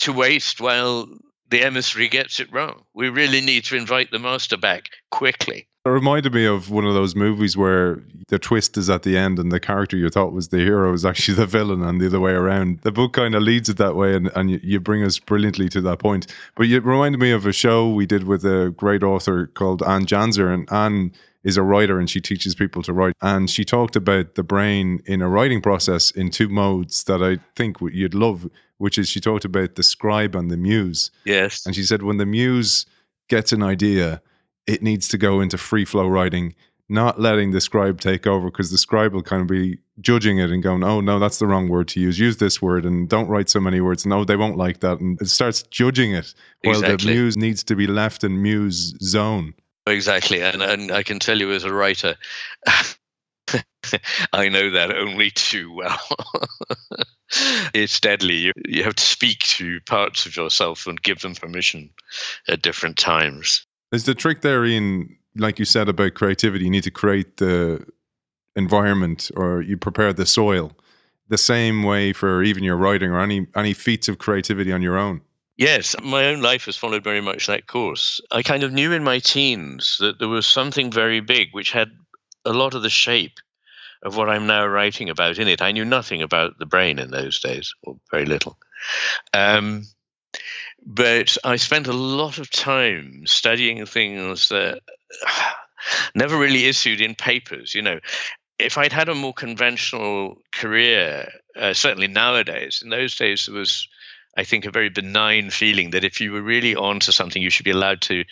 waste while the emissary gets it wrong. We really need to invite the master back quickly. It reminded me of one of those movies where the twist is at the end and the character you thought was the hero is actually the villain, and the other way around. The book kind of leads it that way, and you bring us brilliantly to that point. But it reminded me of a show we did with a great author called Anne Janzer, and Anne is a writer and she teaches people to write. And she talked about the brain in a writing process in two modes that I think you'd love, which is she talked about the scribe and the muse. Yes. And she said when the muse gets an idea, it needs to go into free flow writing, not letting the scribe take over, because the scribe will kind of be judging it and going, oh, no, that's the wrong word to use. Use this word and don't write so many words. No, they won't like that. And it starts judging it. While the muse needs to be left in muse zone. Exactly. And I can tell you as a writer, I know that only too well. It's deadly. You have to speak to parts of yourself and give them permission at different times. Is the trick there, Iain, like you said about creativity, you need to create the environment, or you prepare the soil the same way for even your writing or any feats of creativity on your own? Yes, my own life has followed very much that course. I kind of knew in my teens that there was something very big which had a lot of the shape of what I'm now writing about in it. I knew nothing about the brain in those days, or very little. But I spent a lot of time studying things that never really issued in papers. If I'd had a more conventional career, certainly nowadays, in those days there was, I think, a very benign feeling that if you were really onto something, you should be allowed to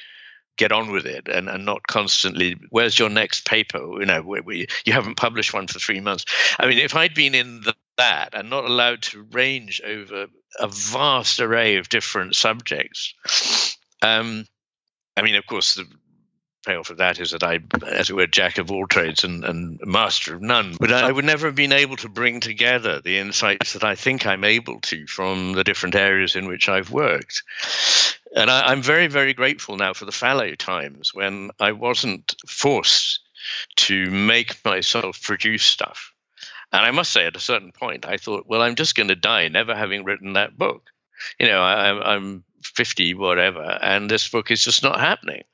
get on with it and not constantly, where's your next paper? You haven't published one for 3 months. I mean, if I'd been in that and not allowed to range over a vast array of different subjects, I mean, of course, the payoff of that is that I, as it were, jack of all trades and master of none. But I would never have been able to bring together the insights that I think I'm able to from the different areas in which I've worked. And I'm very, very grateful now for the fallow times when I wasn't forced to make myself produce stuff. And I must say, at a certain point, I thought, well, I'm just going to die never having written that book. I'm 50, whatever, and this book is just not happening.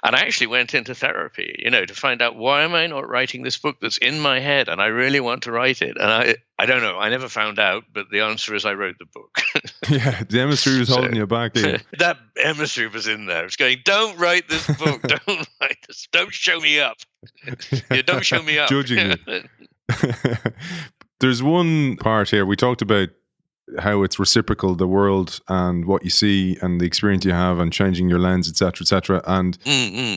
And I actually went into therapy, to find out, why am I not writing this book that's in my head and I really want to write it? And I don't know. I never found out, but the answer is I wrote the book. Yeah, the emissary was holding you back. That emissary was in there. It's going, don't write this book. Don't write this. Don't show me up. Don't show me up. Judging you. There's one part here. We talked about how it's reciprocal, the world and what you see and the experience you have and changing your lens, etc., etc. And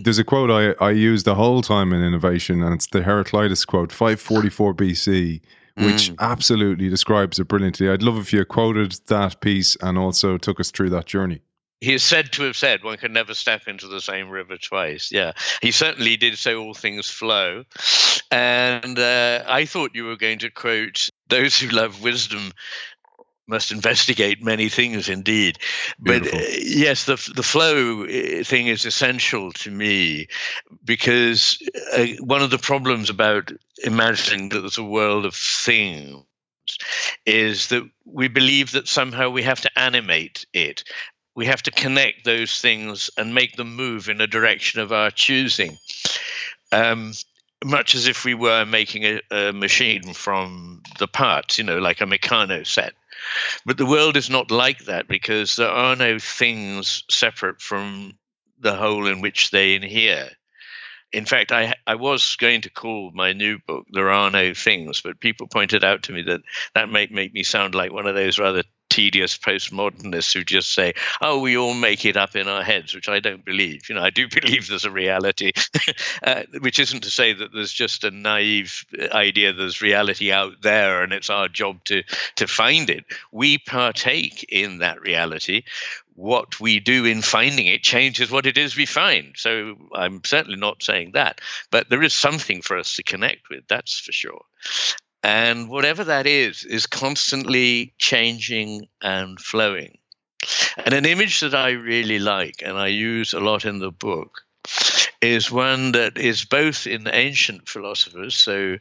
there's a quote I use the whole time in innovation, and it's the Heraclitus quote, 544 BC, which absolutely describes it brilliantly. I'd love if you quoted that piece and also took us through that journey. He is said to have said, one can never step into the same river twice. Yeah, he certainly did say all things flow. And I thought you were going to quote, those who love wisdom must investigate many things indeed. But yes, the flow thing is essential to me, because one of the problems about imagining that there's a world of things is that we believe that somehow we have to animate it. We have to connect those things and make them move in a direction of our choosing. Much as if we were making a machine from the parts, like a Meccano set. But the world is not like that, because there are no things separate from the whole in which they inhere. In fact, I was going to call my new book "There Are No Things," but people pointed out to me that might make me sound like one of those rather tedious postmodernists who just say, oh, we all make it up in our heads, which I don't believe. I do believe there's a reality, which isn't to say that there's just a naive idea there's reality out there and it's our job to find it. We partake in that reality. What we do in finding it changes what it is we find. So I'm certainly not saying that, but there is something for us to connect with, that's for sure. And whatever that is constantly changing and flowing. And an image that I really like, and I use a lot in the book, is one that is both in ancient philosophers, so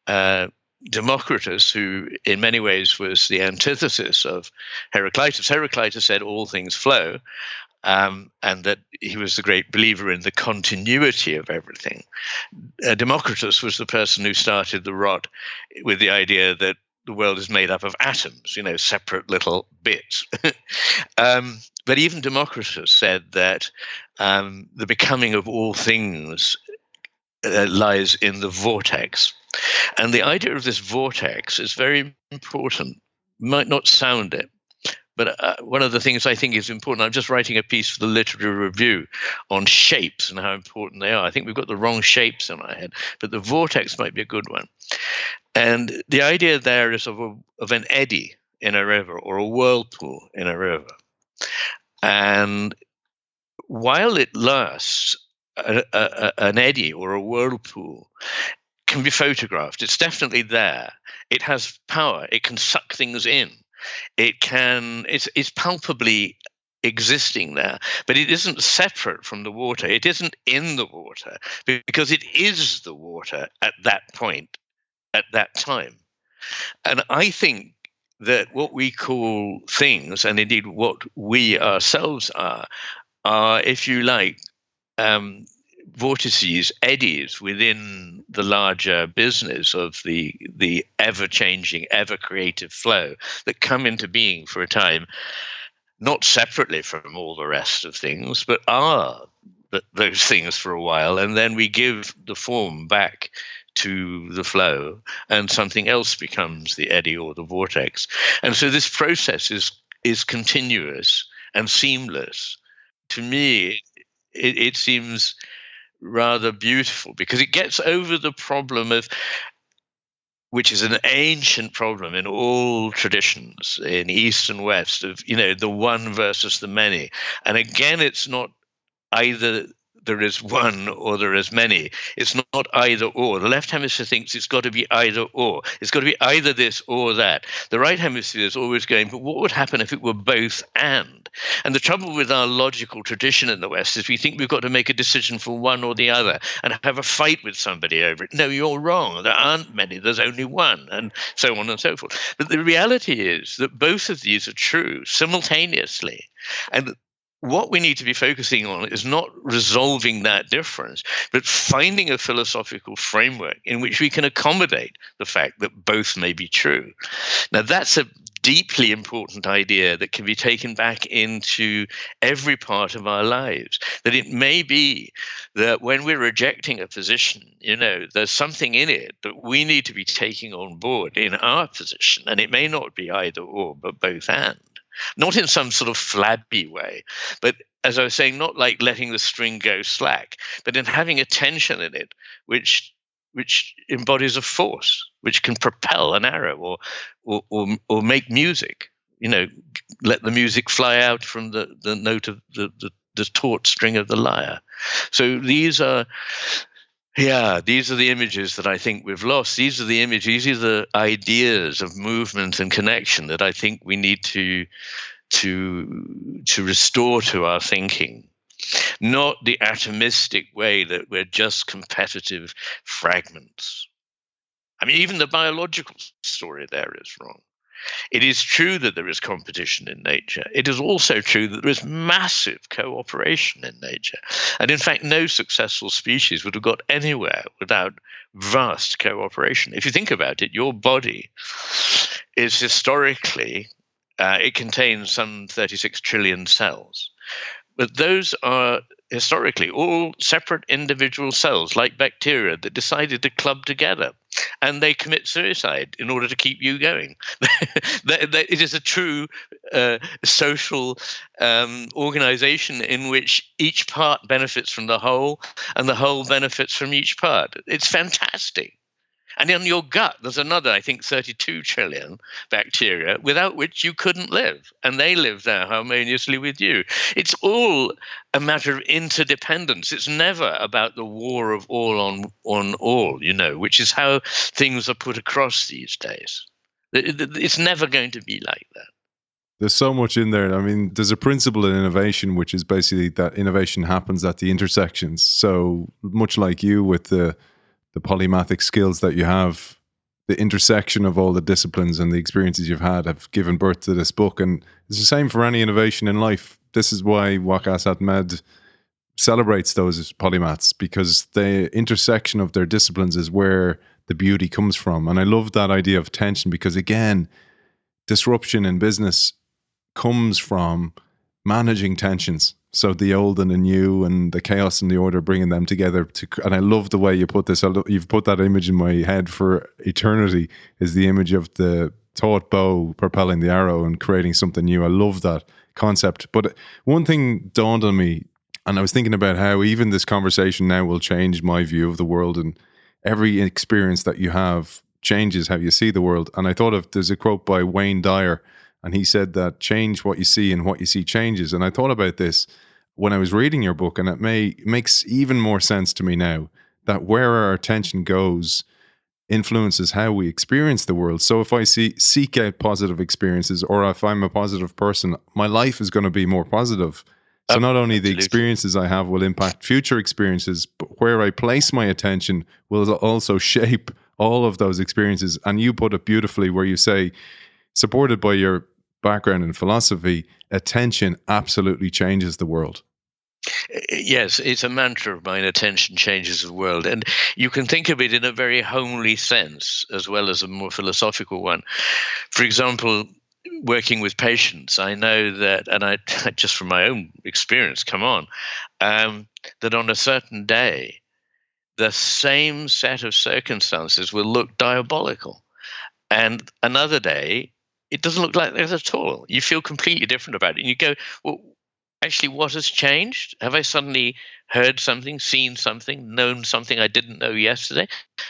Democritus, who in many ways was the antithesis of Heraclitus. Heraclitus said all things flow, and that he was the great believer in the continuity of everything. Democritus was the person who started the rot with the idea that the world is made up of atoms, separate little bits. But even Democritus said that the becoming of all things lies in the vortex. And the idea of this vortex is very important. Might not sound it, but one of the things I think is important, I'm just writing a piece for the Literary Review on shapes and how important they are. I think we've got the wrong shapes in our head, but the vortex might be a good one. And the idea there is of an eddy in a river, or a whirlpool in a river. And while it lasts, an eddy or a whirlpool can be photographed. It's definitely there. It has power. It can suck things in. It's palpably existing there, but it isn't separate from the water. It isn't in the water, because it is the water at that point, at that time. And I think that what we call things, and indeed what we ourselves are, if you like, vortices, eddies within the larger business of the ever-changing, ever-creative flow that come into being for a time, not separately from all the rest of things, but are those things for a while, and then we give the form back to the flow, and something else becomes the eddy or the vortex. And so this process is continuous and seamless. To me, it seems rather beautiful because it gets over the problem of, which is an ancient problem in all traditions in East and West, of, the one versus the many. And again, it's not either there is one or there is many. It's not either or. The left hemisphere thinks it's got to be either or. It's got to be either this or that. The right hemisphere is always going, but what would happen if it were both and? And the trouble with our logical tradition in the West is we think we've got to make a decision for one or the other and have a fight with somebody over it. No, you're wrong. There aren't many. There's only one, and so on and so forth. But the reality is that both of these are true simultaneously. And what we need to be focusing on is not resolving that difference, but finding a philosophical framework in which we can accommodate the fact that both may be true. Now, that's a deeply important idea that can be taken back into every part of our lives, that it may be that when we're rejecting a position, there's something in it that we need to be taking on board in our position, and it may not be either or, but both and. Not in some sort of flabby way, but as I was saying, not like letting the string go slack, but in having a tension in it, which embodies a force, which can propel an arrow or make music. Let the music fly out from the note of the taut string of the lyre. So these are the images that I think we've lost. These are the images, these are the ideas of movement and connection that I think we need to restore to our thinking. Not the atomistic way that we're just competitive fragments. I mean, even the biological story there is wrong. It is true that there is competition in nature. It is also true that there is massive cooperation in nature. And in fact, no successful species would have got anywhere without vast cooperation. If you think about it, your body is historically, it contains some 36 trillion cells. But those are historically all separate individual cells, like bacteria, that decided to club together. And they commit suicide in order to keep you going. It is a true social organization in which each part benefits from the whole, and the whole benefits from each part. It's fantastic. And in your gut, there's another, I think, 32 trillion bacteria, without which you couldn't live. And they live there harmoniously with you. It's all a matter of interdependence. It's never about the war of all on all, which is how things are put across these days. It's never going to be like that. There's so much in there. I mean, there's a principle in innovation, which is basically that innovation happens at the intersections. So much like you with the polymathic skills that you have, the intersection of all the disciplines and the experiences you've had have given birth to this book. And it's the same for any innovation in life. This is why Wakasat Med celebrates those as polymaths, because the intersection of their disciplines is where the beauty comes from. And I love that idea of tension, because again, disruption in business comes from managing tensions. So the old and the new, and the chaos and the order, bringing them together. And I love the way you put this. You've put that image in my head for eternity, is the image of the taut bow propelling the arrow and creating something new. I love that concept. But one thing dawned on me, and I was thinking about how even this conversation now will change my view of the world, and every experience that you have changes how you see the world. And I thought there's a quote by Wayne Dyer, and he said that change what you see, and what you see changes. And I thought about this when I was reading your book, and it makes even more sense to me now, that where our attention goes influences how we experience the world. So if I seek out positive experiences, or if I'm a positive person, my life is going to be more positive. So not only the experiences I have will impact future experiences, but where I place my attention will also shape all of those experiences. And you put it beautifully where you say, supported by your background in philosophy, attention absolutely changes the world. Yes, it's a mantra of mine: attention changes the world. And you can think of it in a very homely sense as well as a more philosophical one. For example, working with patients, I know that, and I just from my own experience, that on a certain day, the same set of circumstances will look diabolical. And another day, it doesn't look like that at all. You feel completely different about it. And you go, well, actually, what has changed? Have I suddenly heard something, seen something, known something I didn't know yesterday?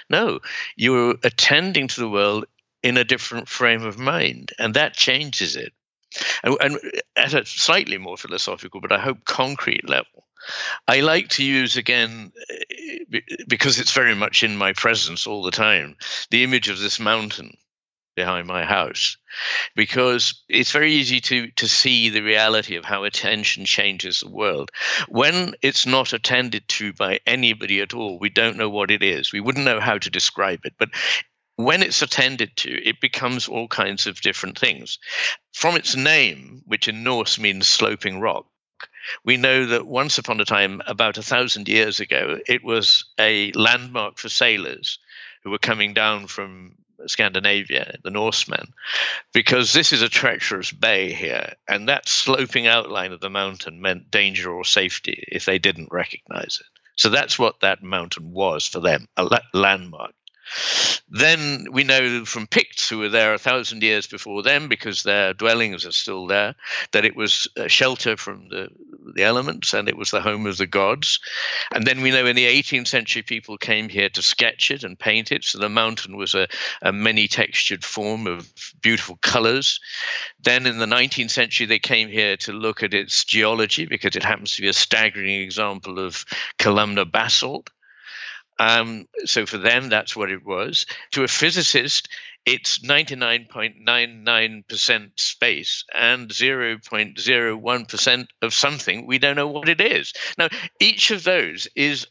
No, you're attending to the world in a different frame of mind, and that changes it. And at a slightly more philosophical, but I hope concrete level, I like to use again, because it's very much in my presence all the time, the image of this mountain behind my house, because it's very easy to see the reality of how attention changes the world. When it's not attended to by anybody at all, we don't know what it is. We wouldn't know how to describe it. But when it's attended to, it becomes all kinds of different things. From its name, which in Norse means sloping rock, we know that once upon a time, about 1,000 years ago, it was a landmark for sailors who were coming down from Scandinavia, the Norsemen, because this is a treacherous bay here, and that sloping outline of the mountain meant danger or safety if they didn't recognize it. So that's what that mountain was for them, a landmark. Then we know from Picts, who were there 1,000 years before them, because their dwellings are still there, that it was a shelter from the elements, and it was the home of the gods. And then we know in the 18th century, people came here to sketch it and paint it. So the mountain was a many-textured form of beautiful colors. Then in the 19th century, they came here to look at its geology, because it happens to be a staggering example of columnar basalt. So for them, that's what it was. To a physicist, it's 99.99% space and 0.01% of something. We don't know what it is. Now, each of those is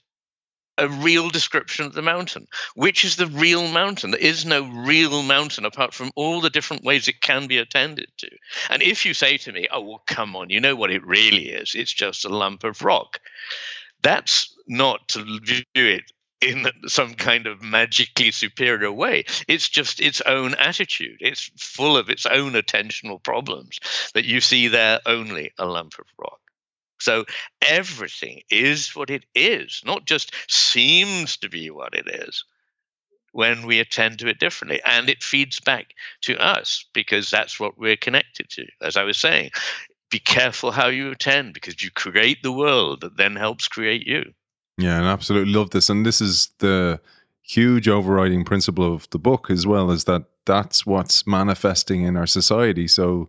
a real description of the mountain. Which is the real mountain? There is no real mountain apart from all the different ways it can be attended to. And if you say to me, oh, well, come on, you know what it really is. It's just a lump of rock. That's not to view it in some kind of magically superior way. It's just its own attitude. It's full of its own attentional problems that you see there only a lump of rock. So everything is what it is, not just seems to be what it is when we attend to it differently. And it feeds back to us because that's what we're connected to. As I was saying, be careful how you attend, because you create the world that then helps create you. Yeah, and I absolutely love this. And this is the huge overriding principle of the book as well, is that that's what's manifesting in our society. So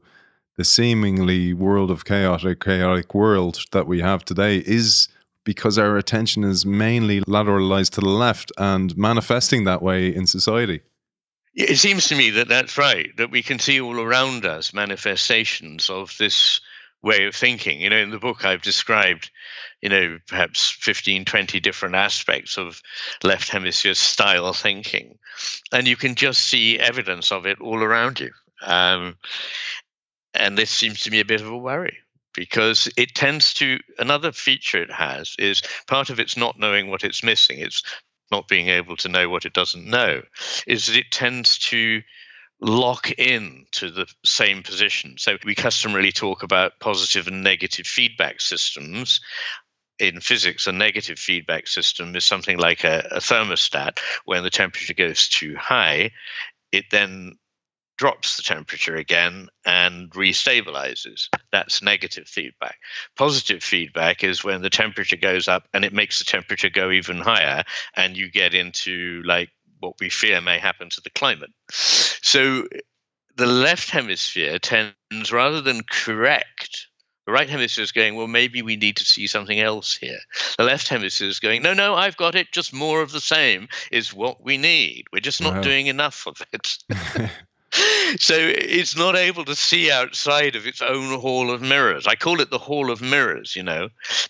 the seemingly world of chaotic world that we have today is because our attention is mainly lateralized to the left and manifesting that way in society. It seems to me that that's right, that we can see all around us manifestations of this way of thinking. In the book I've described, perhaps 15, 20 different aspects of left hemisphere style thinking. And you can just see evidence of it all around you. And this seems to me a bit of a worry, because it tends to, another feature it has is part of it's not knowing what it's missing. It's not being able to know what it doesn't know, is that it tends to lock in to the same position. So we customarily talk about positive and negative feedback systems. In physics, a negative feedback system is something like a thermostat. When the temperature goes too high, it then drops the temperature again and restabilizes. That's negative feedback. Positive feedback is when the temperature goes up and it makes the temperature go even higher, and you get into like what we fear may happen to the climate. So the left hemisphere tends, rather than correct, the right hemisphere is going, well, maybe we need to see something else here. The left hemisphere is going, no, I've got it. Just more of the same is what we need. We're just not doing enough of it. So it's not able to see outside of its own hall of mirrors. I call it the hall of mirrors,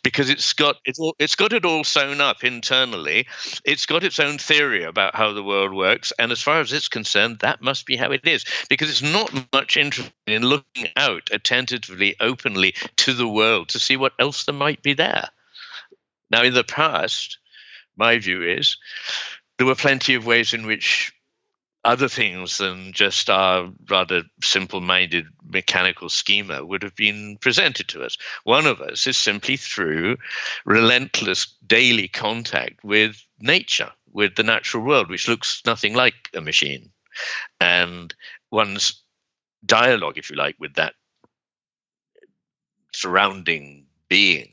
because it's got it all sewn up internally. It's got its own theory about how the world works, and as far as it's concerned, that must be how it is, because it's not much interested in looking out attentively, openly to the world to see what else there might be there. Now, in the past, my view is there were plenty of ways in which other things than just our rather simple-minded mechanical schema would have been presented to us. One of us is simply through relentless daily contact with nature, with the natural world, which looks nothing like a machine. And one's dialogue, if you like, with that surrounding being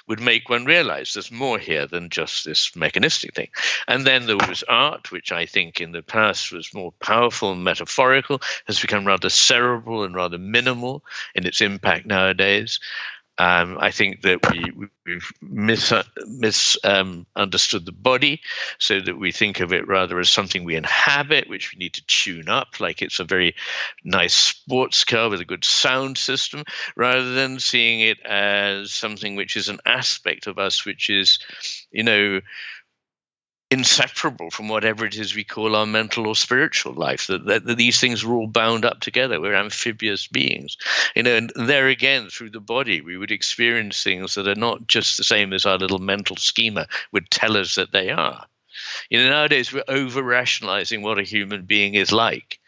would make one realize there's more here than just this mechanistic thing. And then there was art, which I think in the past was more powerful and metaphorical, has become rather cerebral and rather minimal in its impact nowadays. I think that we've misunderstood the body, so that we think of it rather as something we inhabit, which we need to tune up, like it's a very nice sports car with a good sound system, rather than seeing it as something which is an aspect of us, which is, inseparable from whatever it is we call our mental or spiritual life, that these things are all bound up together. We're amphibious beings, and there again, through the body, we would experience things that are not just the same as our little mental schema would tell us that they are. Nowadays we're over-rationalizing what a human being is like.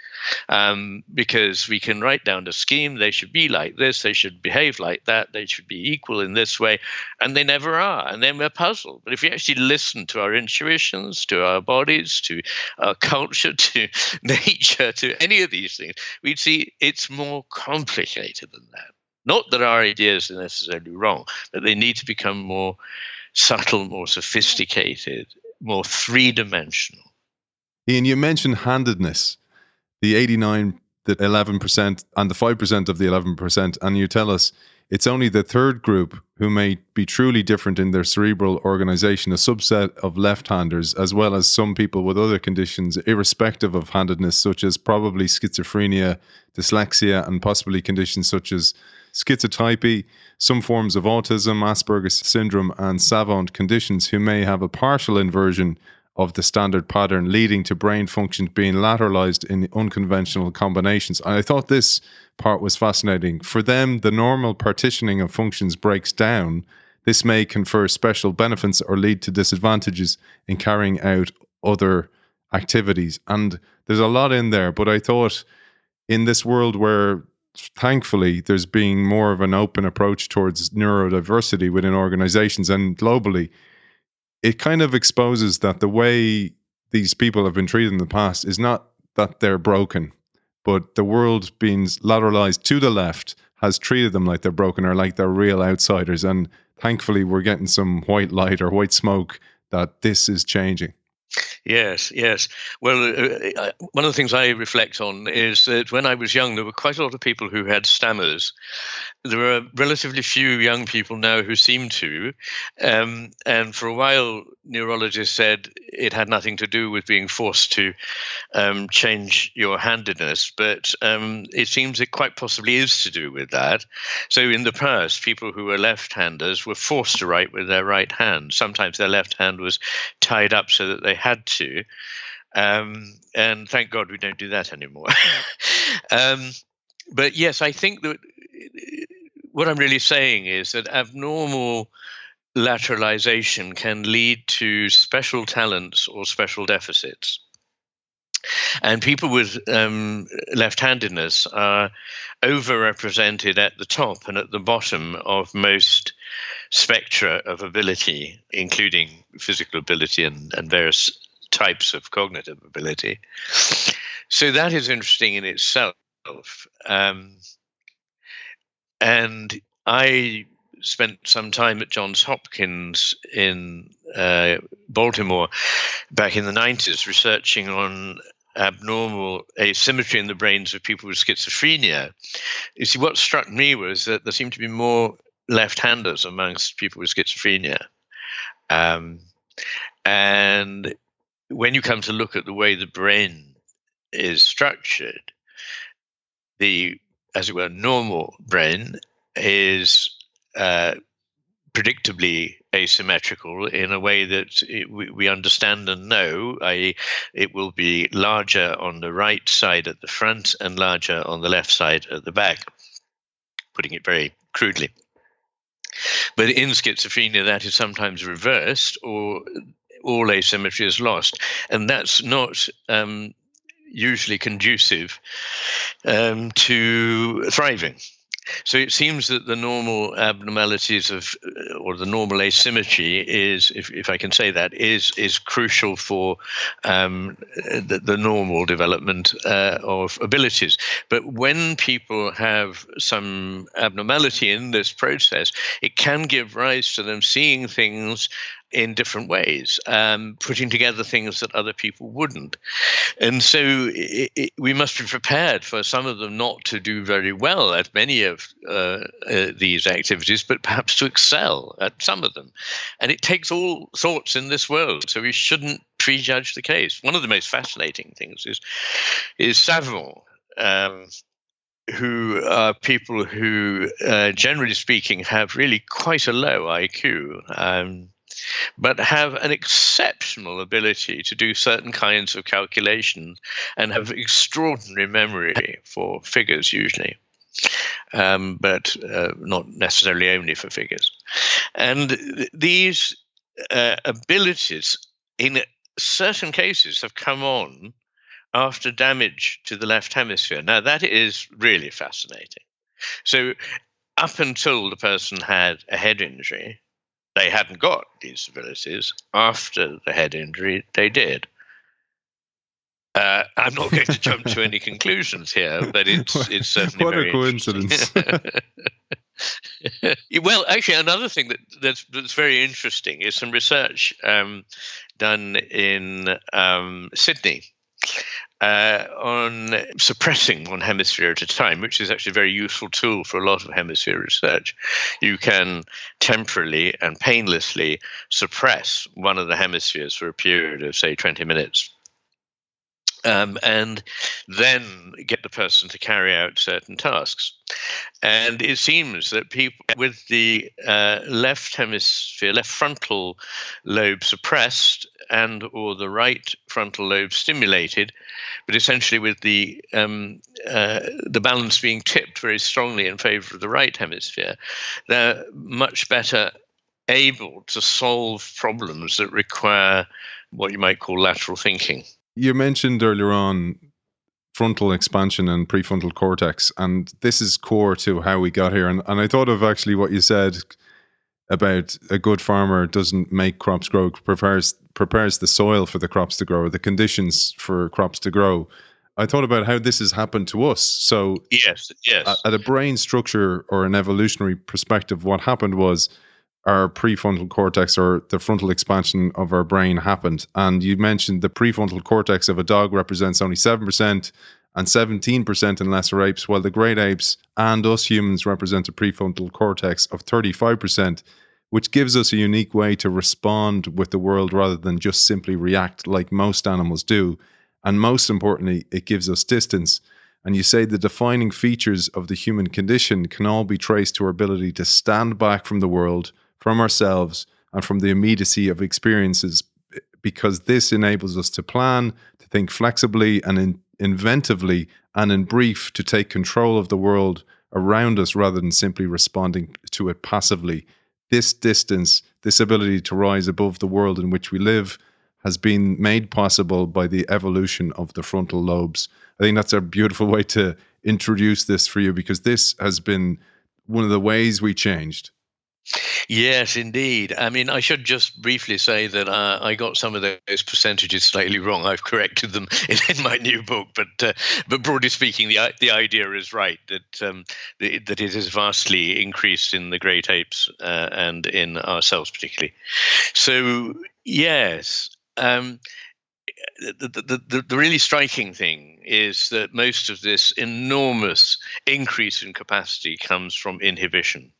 Because we can write down the scheme, they should be like this, they should behave like that, they should be equal in this way, and they never are, and then we're puzzled. But if we actually listen to our intuitions, to our bodies, to our culture, to nature, to any of these things, we'd see it's more complicated than that. Not that our ideas are necessarily wrong, but they need to become more subtle, more sophisticated, more three-dimensional. Iain, you mentioned handedness. The 89, the 11%, and the 5% of the 11%, and you tell us it's only the third group who may be truly different in their cerebral organization, a subset of left-handers, as well as some people with other conditions, irrespective of handedness, such as probably schizophrenia, dyslexia, and possibly conditions such as schizotypy, some forms of autism, Asperger's syndrome, and savant conditions, who may have a partial inversion of the standard pattern, leading to brain functions being lateralized in unconventional combinations. And I thought this part was fascinating. For them, the normal partitioning of functions breaks down. This may confer special benefits or lead to disadvantages in carrying out other activities. And there's a lot in there, but I thought in this world where thankfully there's being more of an open approach towards neurodiversity within organizations and globally, it kind of exposes that the way these people have been treated in the past is not that they're broken, but the world being lateralized to the left has treated them like they're broken or like they're real outsiders. And thankfully, we're getting some white light or white smoke that this is changing. Yes. Well, one of the things I reflect on is that when I was young, there were quite a lot of people who had stammers. There are relatively few young people now who seem to. And for a while, neurologists said it had nothing to do with being forced to change your handedness. But it seems it quite possibly is to do with that. So in the past, people who were left-handers were forced to write with their right hand. Sometimes their left hand was tied up so that they had to. And thank God we don't do that anymore. But yes, I think that what I'm really saying is that abnormal lateralization can lead to special talents or special deficits. And people with left-handedness are overrepresented at the top and at the bottom of most spectra of ability, including physical ability and various types of cognitive ability. So that is interesting in itself. And I spent some time at Johns Hopkins in Baltimore back in the 90s researching on abnormal asymmetry in the brains of people with schizophrenia. You see, what struck me was that there seemed to be more left-handers amongst people with schizophrenia. And when you come to look at the way the brain is structured, the, as it were, normal brain is predictably asymmetrical in a way that we understand and know, i.e., it will be larger on the right side at the front and larger on the left side at the back, putting it very crudely. But in schizophrenia, that is sometimes reversed, or all asymmetry is lost. And that's not usually conducive to thriving. So it seems that the normal abnormalities or the normal asymmetry is, if I can say that, is crucial for the normal development of abilities. But when people have some abnormality in this process, it can give rise to them seeing things in different ways, putting together things that other people wouldn't. And so we must be prepared for some of them not to do very well at many of these activities, but perhaps to excel at some of them. And it takes all sorts in this world, so we shouldn't prejudge the case. One of the most fascinating things is savants, who are people who, generally speaking, have really quite a low IQ, but have an exceptional ability to do certain kinds of calculations and have extraordinary memory for figures usually, but not necessarily only for figures. And these abilities in certain cases have come on after damage to the left hemisphere. Now, that is really fascinating. So up until the person had a head injury, they hadn't got these abilities. After the head injury, they did. I'm not going to jump to any conclusions here, but it's certainly what very a coincidence. Well, actually, another thing that's very interesting is some research done in Sydney on suppressing one hemisphere at a time, which is actually a very useful tool for a lot of hemisphere research. You can temporarily and painlessly suppress one of the hemispheres for a period of, say, 20 minutes. And then get the person to carry out certain tasks. And it seems that people with the left hemisphere, left frontal lobe suppressed and or the right frontal lobe stimulated, but essentially with the balance being tipped very strongly in favor of the right hemisphere, they're much better able to solve problems that require what you might call lateral thinking. You mentioned earlier on frontal expansion and prefrontal cortex, and this is core to how we got here. And I thought of actually what you said about a good farmer doesn't make crops grow, prepares the soil for the crops to grow, the conditions for crops to grow. I thought about how this has happened to us. So yes. At a brain structure or an evolutionary perspective, what happened was our prefrontal cortex, or the frontal expansion of our brain, happened. And you mentioned the prefrontal cortex of a dog represents only 7% and 17% in lesser apes, while the great apes and us humans represent a prefrontal cortex of 35%, which gives us a unique way to respond with the world rather than just simply react like most animals do. And most importantly, it gives us distance. And you say the defining features of the human condition can all be traced to our ability to stand back from the world, from ourselves, and from the immediacy of experiences, because this enables us to plan, to think flexibly and inventively, and in brief, to take control of the world around us rather than simply responding to it passively. This distance, this ability to rise above the world in which we live, has been made possible by the evolution of the frontal lobes. I think that's a beautiful way to introduce this for you, because this has been one of the ways we changed. Yes, indeed. I mean, I should just briefly say that I got some of those percentages slightly wrong. I've corrected them in my new book, but broadly speaking, the idea is right that it is vastly increased in the great apes and in ourselves particularly. So yes. The really striking thing is that most of this enormous increase in capacity comes from inhibition.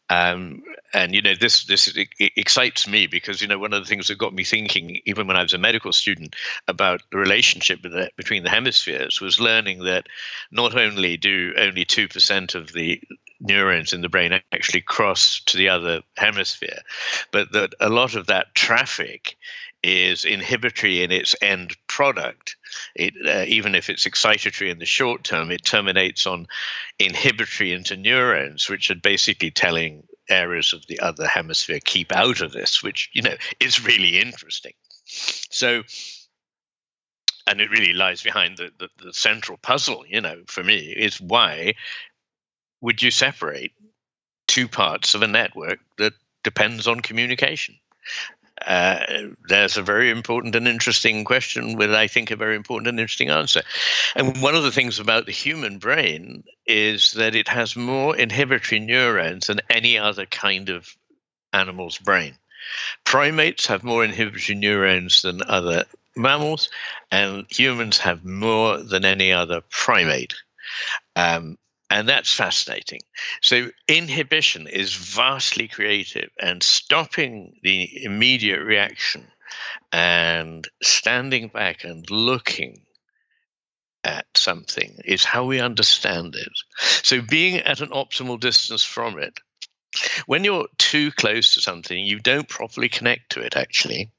And this excites me because one of the things that got me thinking, even when I was a medical student, about the relationship between the hemispheres was learning that not only do only 2% of the neurons in the brain actually cross to the other hemisphere, but that a lot of that traffic is inhibitory in its end product. Even if it's excitatory in the short term, it terminates on inhibitory interneurons, which are basically telling areas of the other hemisphere keep out of this, which is really interesting. So, and it really lies behind the central puzzle, for me, is why would you separate two parts of a network that depends on communication? There's a very important and interesting question with, I think, a very important and interesting answer. And one of the things about the human brain is that it has more inhibitory neurons than any other kind of animal's brain. Primates have more inhibitory neurons than other mammals, and humans have more than any other primate. And that's fascinating. So inhibition is vastly creative, and stopping the immediate reaction and standing back and looking at something is how we understand it. So being at an optimal distance from it. When you're too close to something, you don't properly connect to it, actually.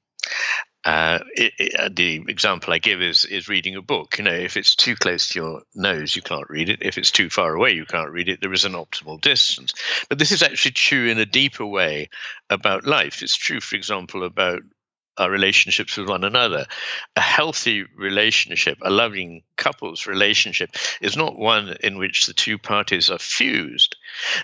The example I give is reading a book. If it's too close to your nose, you can't read it. If it's too far away, you can't read it. There is an optimal distance. But this is actually true in a deeper way about life. It's true, for example, about our relationships with one another. A healthy relationship, a loving couple's relationship, is not one in which the two parties are fused,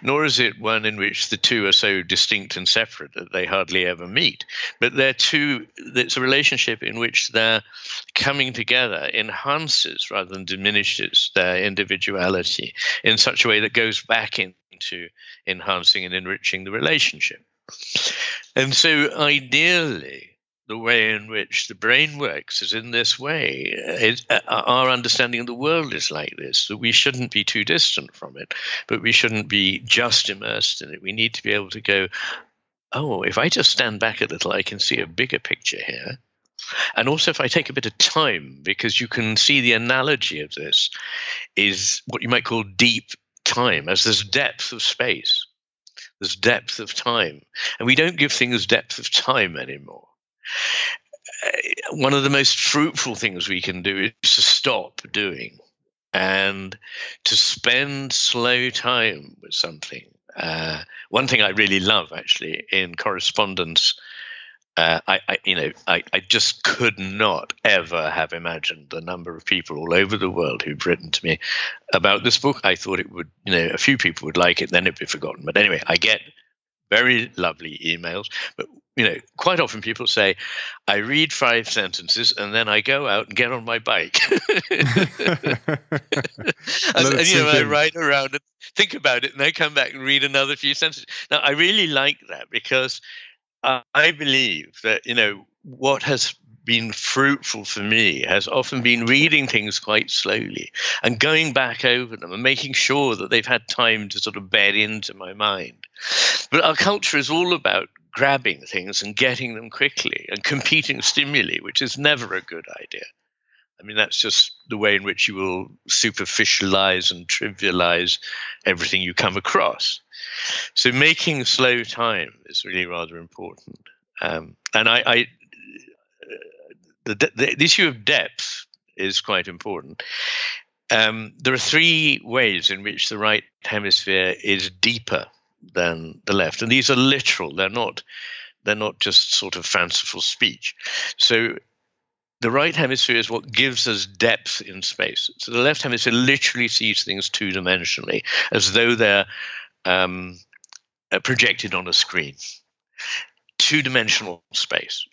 nor is it one in which the two are so distinct and separate that they hardly ever meet. But it's a relationship in which their coming together enhances rather than diminishes their individuality in such a way that goes back into enhancing and enriching the relationship. And so ideally, the way in which the brain works is in this way. Our understanding of the world is like this, that we shouldn't be too distant from it, but we shouldn't be just immersed in it. We need to be able to go, oh, if I just stand back a little, I can see a bigger picture here. And also if I take a bit of time, because you can see the analogy of this is what you might call deep time, as there's depth of space, there's depth of time. And we don't give things depth of time anymore. One of the most fruitful things we can do is to stop doing and to spend slow time with something. One thing I really love, actually, in correspondence, I just could not ever have imagined the number of people all over the world who've written to me about this book. I thought it would, a few people would like it, then it'd be forgotten. But anyway, I get very lovely emails, but quite often people say, I read 5 sentences and then I go out and get on my bike. and I ride around and think about it, and I come back and read another few sentences. Now, I really like that because I believe that, what has been fruitful for me has often been reading things quite slowly and going back over them and making sure that they've had time to sort of bed into my mind. But our culture is all about grabbing things and getting them quickly and competing stimuli, which is never a good idea. I mean, that's just the way in which you will superficialize and trivialize everything you come across. So making slow time is really rather important. And the issue of depth is quite important. There are 3 ways in which the right hemisphere is deeper than the left, and these are literal. They're not just sort of fanciful speech. So the right hemisphere is what gives us depth in space. So the left hemisphere literally sees things 2-dimensionally, as though they're projected on a screen. 2-dimensional space.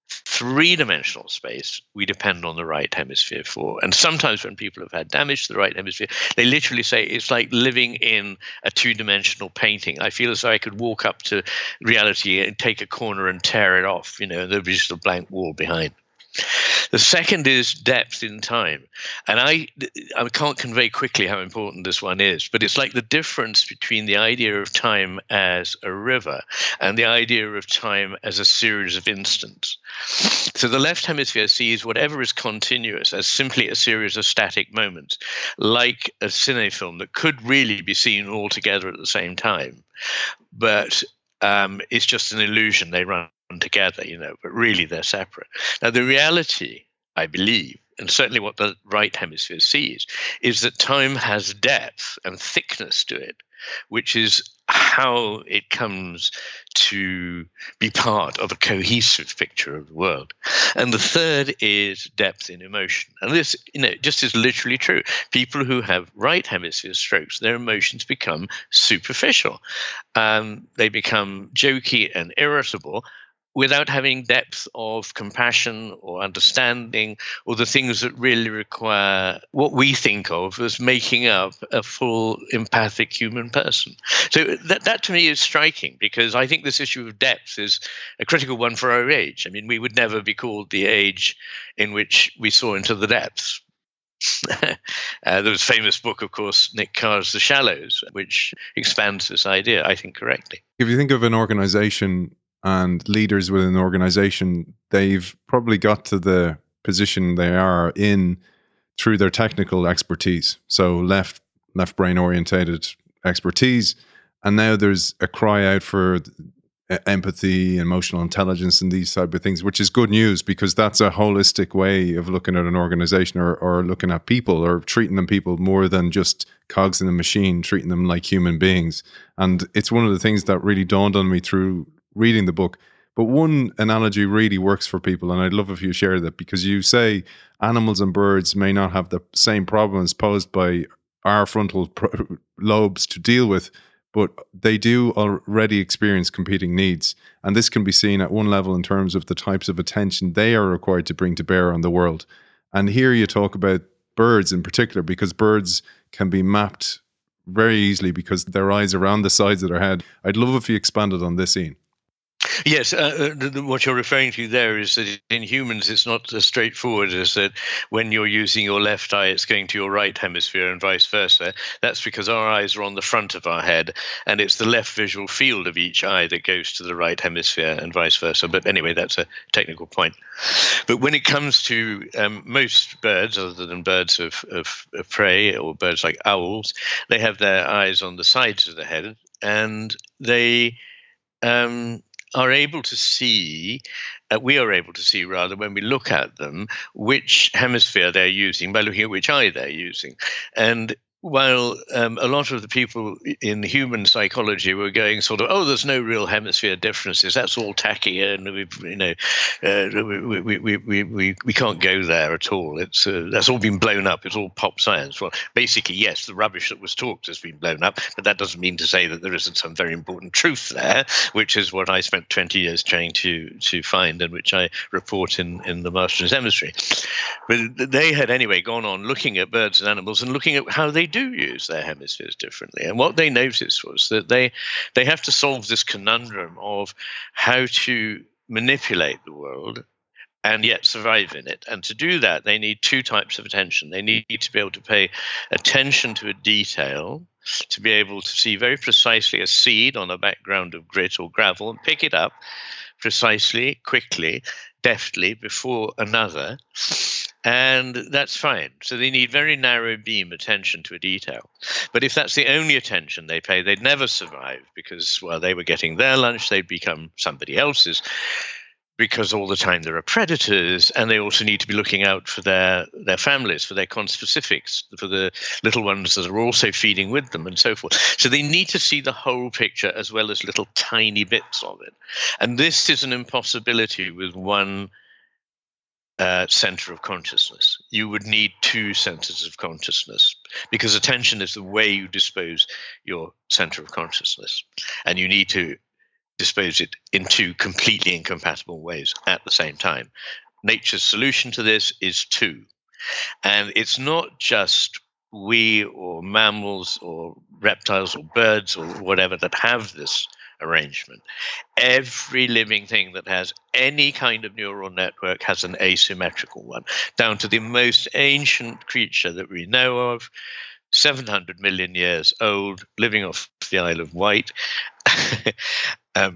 3-dimensional space, we depend on the right hemisphere for. And sometimes when people have had damage to the right hemisphere, they literally say it's like living in a 2-dimensional painting. I feel as though I could walk up to reality and take a corner and tear it off, and there'd be just a blank wall behind. The second is depth in time. And I can't convey quickly how important this one is, but it's like the difference between the idea of time as a river and the idea of time as a series of instants. So the left hemisphere sees whatever is continuous as simply a series of static moments, like a cinefilm that could really be seen all together at the same time. But it's just an illusion. They run together, but really they're separate. Now, the reality, I believe, and certainly what the right hemisphere sees, is that time has depth and thickness to it, which is how it comes to be part of a cohesive picture of the world. And the third is depth in emotion. And this, just is literally true. People who have right hemisphere strokes, their emotions become superficial. They become jokey and irritable, without having depth of compassion or understanding or the things that really require what we think of as making up a full empathic human person. So that to me is striking, because I think this issue of depth is a critical one for our age. I mean, we would never be called the age in which we saw into the depths. There was a famous book, of course, Nick Carr's The Shallows, which expands this idea, I think, correctly. If you think of an organization and leaders within an organization, they've probably got to the position they are in through their technical expertise. So left brain orientated expertise. And now there's a cry out for empathy, emotional intelligence, and these type of things, which is good news, because that's a holistic way of looking at an organization, or looking at people, or treating them people more than just cogs in the machine, treating them like human beings. And it's one of the things that really dawned on me through reading the book. But one analogy really works for people, and I'd love if you share that, because you say animals and birds may not have the same problems posed by our frontal lobes to deal with, but they do already experience competing needs. And this can be seen at one level in terms of the types of attention they are required to bring to bear on the world. And here you talk about birds in particular, because birds can be mapped very easily because their eyes are around the sides of their head. I'd love if you expanded on this, Iain. Yes, what you're referring to there is that in humans, it's not as straightforward as that when you're using your left eye, it's going to your right hemisphere and vice versa. That's because our eyes are on the front of our head, and it's the left visual field of each eye that goes to the right hemisphere and vice versa. But anyway, that's a technical point. But when it comes to most birds, other than birds of prey or birds like owls, they have their eyes on the sides of the head, and they are able to see, we are able to see rather, when we look at them, which hemisphere they're using by looking at which eye they're using. And while a lot of the people in human psychology were going sort of, oh, there's no real hemisphere differences, that's all tacky, and we can't go there at all. It's that's all been blown up. It's all pop science. Well, basically, yes, the rubbish that was talked has been blown up, but that doesn't mean to say that there isn't some very important truth there, which is what I spent 20 years trying to find, and which I report in the Master's Emissary. But they had anyway gone on looking at birds and animals and looking at how they do use their hemispheres differently. And what they noticed was that they have to solve this conundrum of how to manipulate the world and yet survive in it. And to do that, they need two types of attention. They need to be able to pay attention to a detail, to be able to see very precisely a seed on a background of grit or gravel and pick it up precisely, quickly, deftly before another. And that's fine. So they need very narrow beam attention to a detail. But if that's the only attention they pay, they'd never survive, because while they were getting their lunch, they'd become somebody else's, because all the time there are predators, and they also need to be looking out for their families, for their conspecifics, for the little ones that are also feeding with them, and so forth. So they need to see the whole picture as well as little tiny bits of it. And this is an impossibility with one center of consciousness. You would need two centers of consciousness, because attention is the way you dispose your center of consciousness, and you need to dispose it in two completely incompatible ways at the same time. Nature's solution to this is two. And it's not just we or mammals or reptiles or birds or whatever that have this arrangement. Every living thing that has any kind of neural network has an asymmetrical one, down to the most ancient creature that we know of, 700 million years old, living off the Isle of Wight,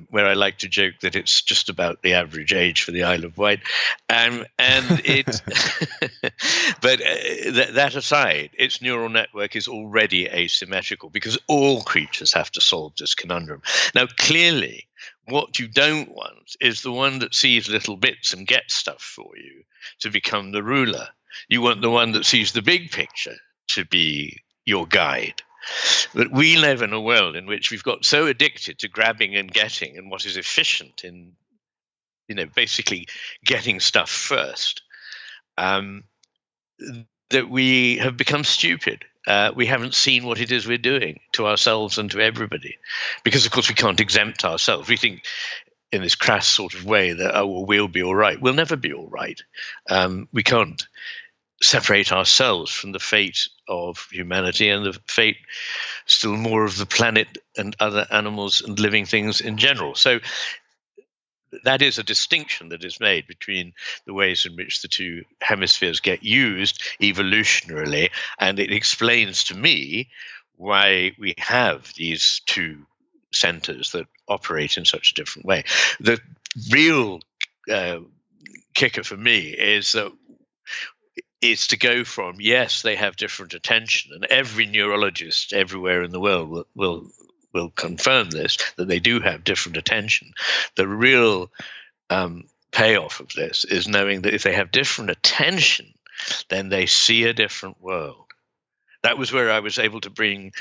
where I like to joke that it's just about the average age for the Isle of Wight. And it, but that aside, its neural network is already asymmetrical because all creatures have to solve this conundrum. Now, clearly, what you don't want is the one that sees little bits and gets stuff for you to become the ruler. You want the one that sees the big picture to be your guide. But we live in a world in which we've got so addicted to grabbing and getting and what is efficient in, basically getting stuff first, that we have become stupid. We haven't seen what it is we're doing to ourselves and to everybody, because, of course, we can't exempt ourselves. We think in this crass sort of way that, oh, well, we'll be all right. We'll never be all right. We can't separate ourselves from the fate of humanity and the fate still more of the planet and other animals and living things in general. So that is a distinction that is made between the ways in which the two hemispheres get used evolutionarily, and it explains to me why we have these two centers that operate in such a different way. The real kicker for me is that it's to go from, yes, they have different attention, and every neurologist everywhere in the world will confirm this, that they do have different attention. The real payoff of this is knowing that if they have different attention, then they see a different world. That was where I was able to bring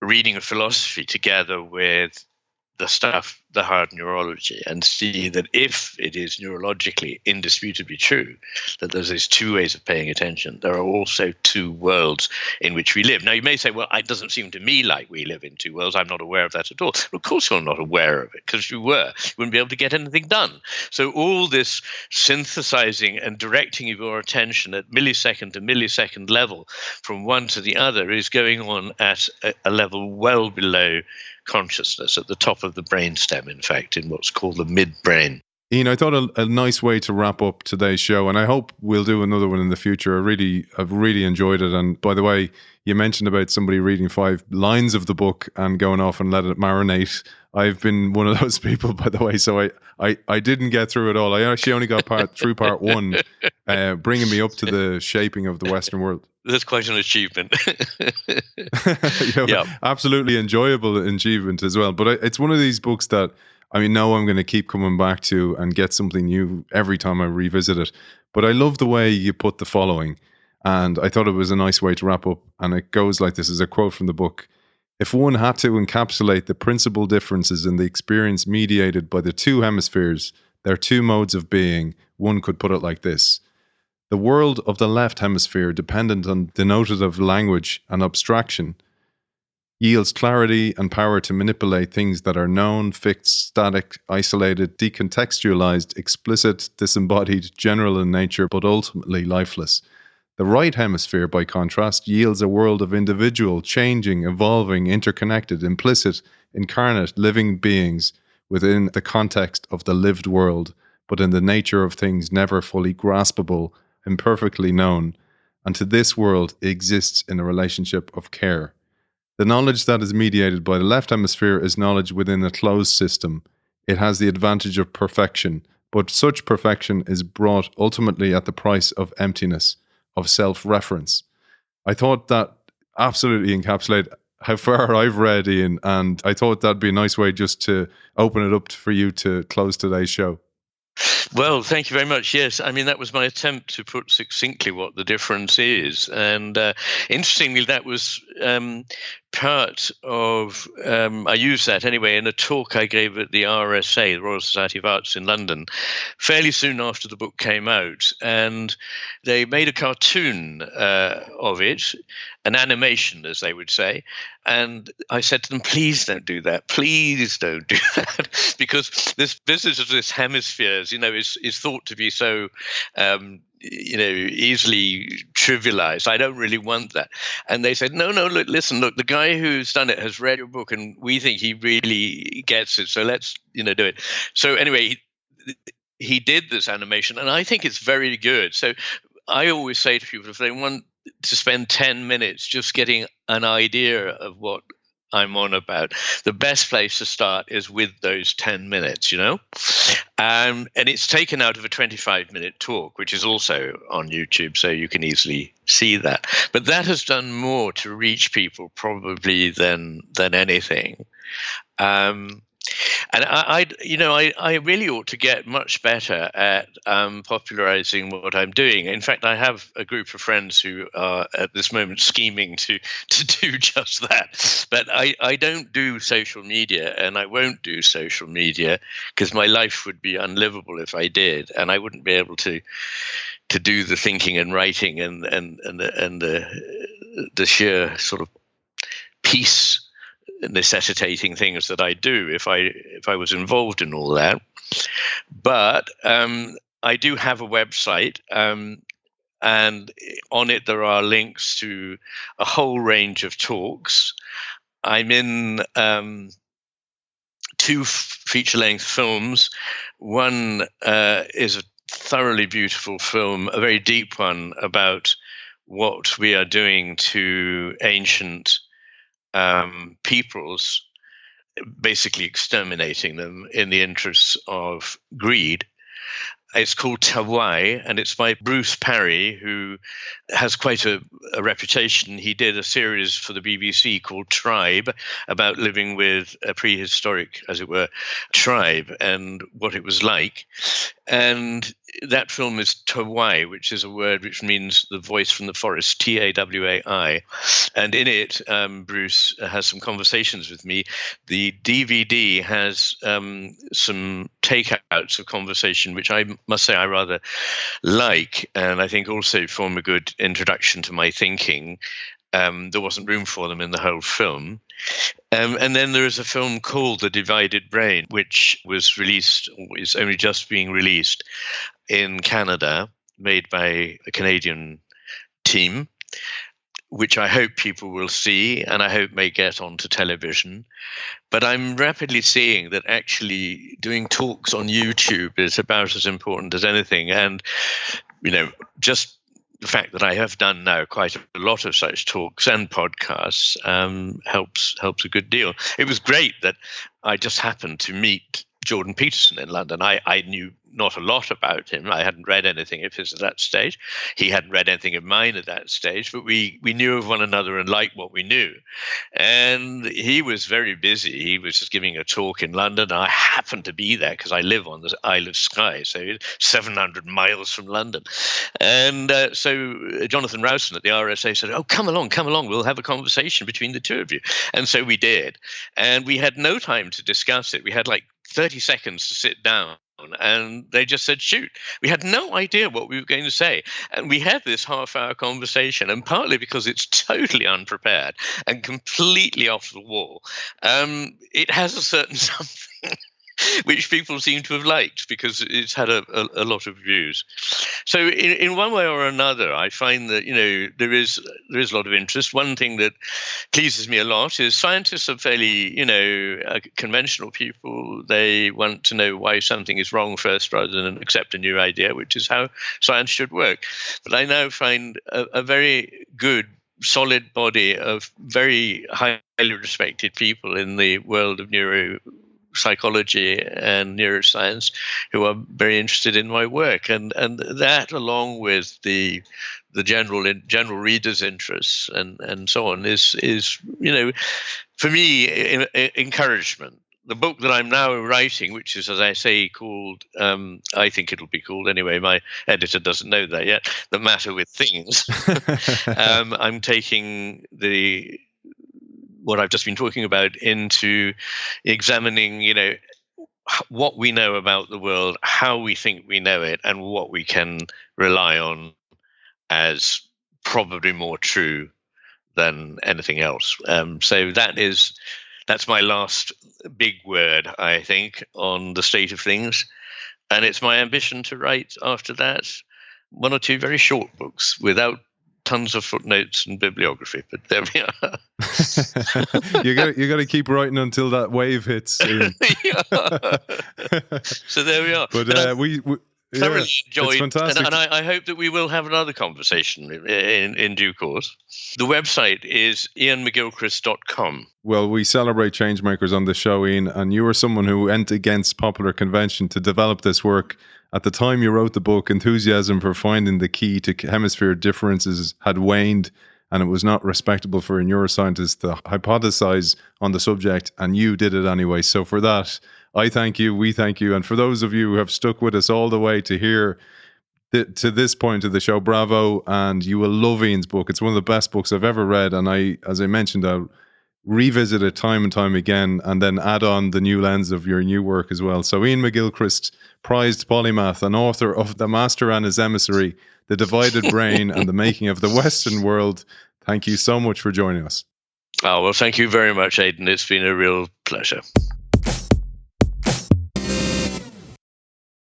reading of philosophy together with the stuff, the hard neurology, and see that if it is neurologically indisputably true that there's these two ways of paying attention, there are also two worlds in which we live. Now, you may say, well, it doesn't seem to me like we live in two worlds. I'm not aware of that at all. Well, of course you're not aware of it, because if you were, you wouldn't be able to get anything done. So all this synthesizing and directing of your attention at millisecond to millisecond level from one to the other is going on at a level well below consciousness, at the top of the brainstem, in fact, in what's called the midbrain. Ian, I thought a nice way to wrap up today's show, and I hope we'll do another one in the future. I've really enjoyed it. And by the way, you mentioned about somebody reading 5 lines of the book and going off and let it marinate. I've been one of those people, by the way, so I didn't get through it all. I actually only got through part 1, bringing me up to the shaping of the Western world. That's quite an achievement. Yeah. Absolutely enjoyable achievement as well. But it's one of these books that I'm going to keep coming back to and get something new every time I revisit it. But I love the way you put the following, and I thought it was a nice way to wrap up. And it goes like this: is a quote from the book. If one had to encapsulate the principal differences in the experience mediated by the two hemispheres, their two modes of being, one could put it like this. The world of the left hemisphere, dependent on denotative language and abstraction, yields clarity and power to manipulate things that are known, fixed, static, isolated, decontextualized, explicit, disembodied, general in nature, but ultimately lifeless. The right hemisphere, by contrast, yields a world of individual, changing, evolving, interconnected, implicit, incarnate, living beings within the context of the lived world, but in the nature of things never fully graspable, imperfectly known, and to this world exists in a relationship of care. The knowledge that is mediated by the left hemisphere is knowledge within a closed system. It has the advantage of perfection, but such perfection is brought ultimately at the price of emptiness, of self-reference. I thought that absolutely encapsulated how far I've read, Ian, and I thought that'd be a nice way just to open it up for you to close today's show. Well, thank you very much. Yes, that was my attempt to put succinctly what the difference is. And interestingly, that was part of, I used that anyway in a talk I gave at the RSA, the Royal Society of Arts in London, fairly soon after the book came out. And they made a cartoon of it, an animation, as they would say. And I said to them, please don't do that. Please don't do that. Because this business of this hemispheres, is thought to be so easily trivialized. I don't really want that. And they said, no, look, the guy who's done it has read your book and we think he really gets it. So let's, do it. So anyway, he did this animation and I think it's very good. So I always say to people, if they want to spend 10 minutes just getting an idea of what I'm on about, the best place to start is with those 10 minutes, and it's taken out of a 25-minute talk, which is also on YouTube, so you can easily see that. But that has done more to reach people probably than anything. And I really ought to get much better at popularizing what I'm doing. In fact, I have a group of friends who are at this moment scheming to do just that. But I don't do social media, and I won't do social media because my life would be unlivable if I did, and I wouldn't be able to do the thinking and writing and the sheer sort of peace necessitating things that I do if I was involved in all that. But I do have a website, and on it there are links to a whole range of talks. I'm in 2 feature-length films. One is a thoroughly beautiful film, a very deep one, about what we are doing to ancient peoples, basically exterminating them in the interests of greed. It's called Tawai, and it's by Bruce Parry, who has quite a reputation. He did a series for the BBC called Tribe, about living with a prehistoric, as it were, tribe and what it was like. And that film is Tawai, which is a word which means the voice from the forest, Tawai. And in it, Bruce has some conversations with me. The DVD has some takeouts of conversation, which I must say I rather like, and I think also form a good introduction to my thinking. There wasn't room for them in the whole film. And then there is a film called The Divided Brain, which was released, or is only just being released in Canada, made by a Canadian team, which I hope people will see and I hope may get onto television. But I'm rapidly seeing that actually doing talks on YouTube is about as important as anything. And, just the fact that I have done now quite a lot of such talks and podcasts helps a good deal. It was great that I just happened to meet Jordan Peterson in London. I knew not a lot about him. I hadn't read anything of his at that stage. He hadn't read anything of mine at that stage, but we knew of one another and liked what we knew. And he was very busy. He was just giving a talk in London. I happened to be there because I live on the Isle of Skye, so 700 miles from London. And so Jonathan Rowson at the RSA said, "Oh, come along, we'll have a conversation between the two of you." And so we did. And we had no time to discuss it. We had like 30 seconds to sit down, and they just said, shoot. We had no idea what we were going to say. And we had this half-hour conversation, and partly because it's totally unprepared and completely off the wall, it has a certain something which people seem to have liked because it's had a lot of views. So in one way or another, I find that, there is a lot of interest. One thing that pleases me a lot is scientists are fairly, conventional people. They want to know why something is wrong first rather than accept a new idea, which is how science should work. But I now find a very good, solid body of very highly respected people in the world of neuropsychology and neuroscience who are very interested in my work, and that, along with the general reader's interests and so on, is for me encouragement. The book that I'm now writing, which is, as I say, called, I think it'll be called anyway, my editor doesn't know that yet, The Matter with Things. I'm taking what I've just been talking about into examining, what we know about the world, how we think we know it, and what we can rely on as probably more true than anything else. So that's my last big word, I think, on the state of things. And it's my ambition to write after that one or two very short books without tons of footnotes and bibliography. But there we are. you got to keep writing until that wave hits. So there we are. But we thoroughly enjoyed, it's fantastic. and I hope that we will have another conversation in due course. The website is iainmcgilchrist.com. Well, we celebrate changemakers on the show, Iain, and you were someone who went against popular convention to develop this work. At the time you wrote the book, enthusiasm for finding the key to hemisphere differences had waned, and it was not respectable for a neuroscientist to hypothesize on the subject, and you did it anyway. So for that, I thank you, we thank you, and for those of you who have stuck with us all the way to here, to this point of the show, bravo, and you will love Iain's book. It's one of the best books I've ever read, and as I mentioned, I'll revisit it time and time again, and then add on the new lens of your new work as well. So Iain McGilchrist, prized polymath and author of The Master and His Emissary, The Divided Brain and the Making of the Western World, thank you so much for joining us. Oh, well, thank you very much, Aidan. It's been a real pleasure.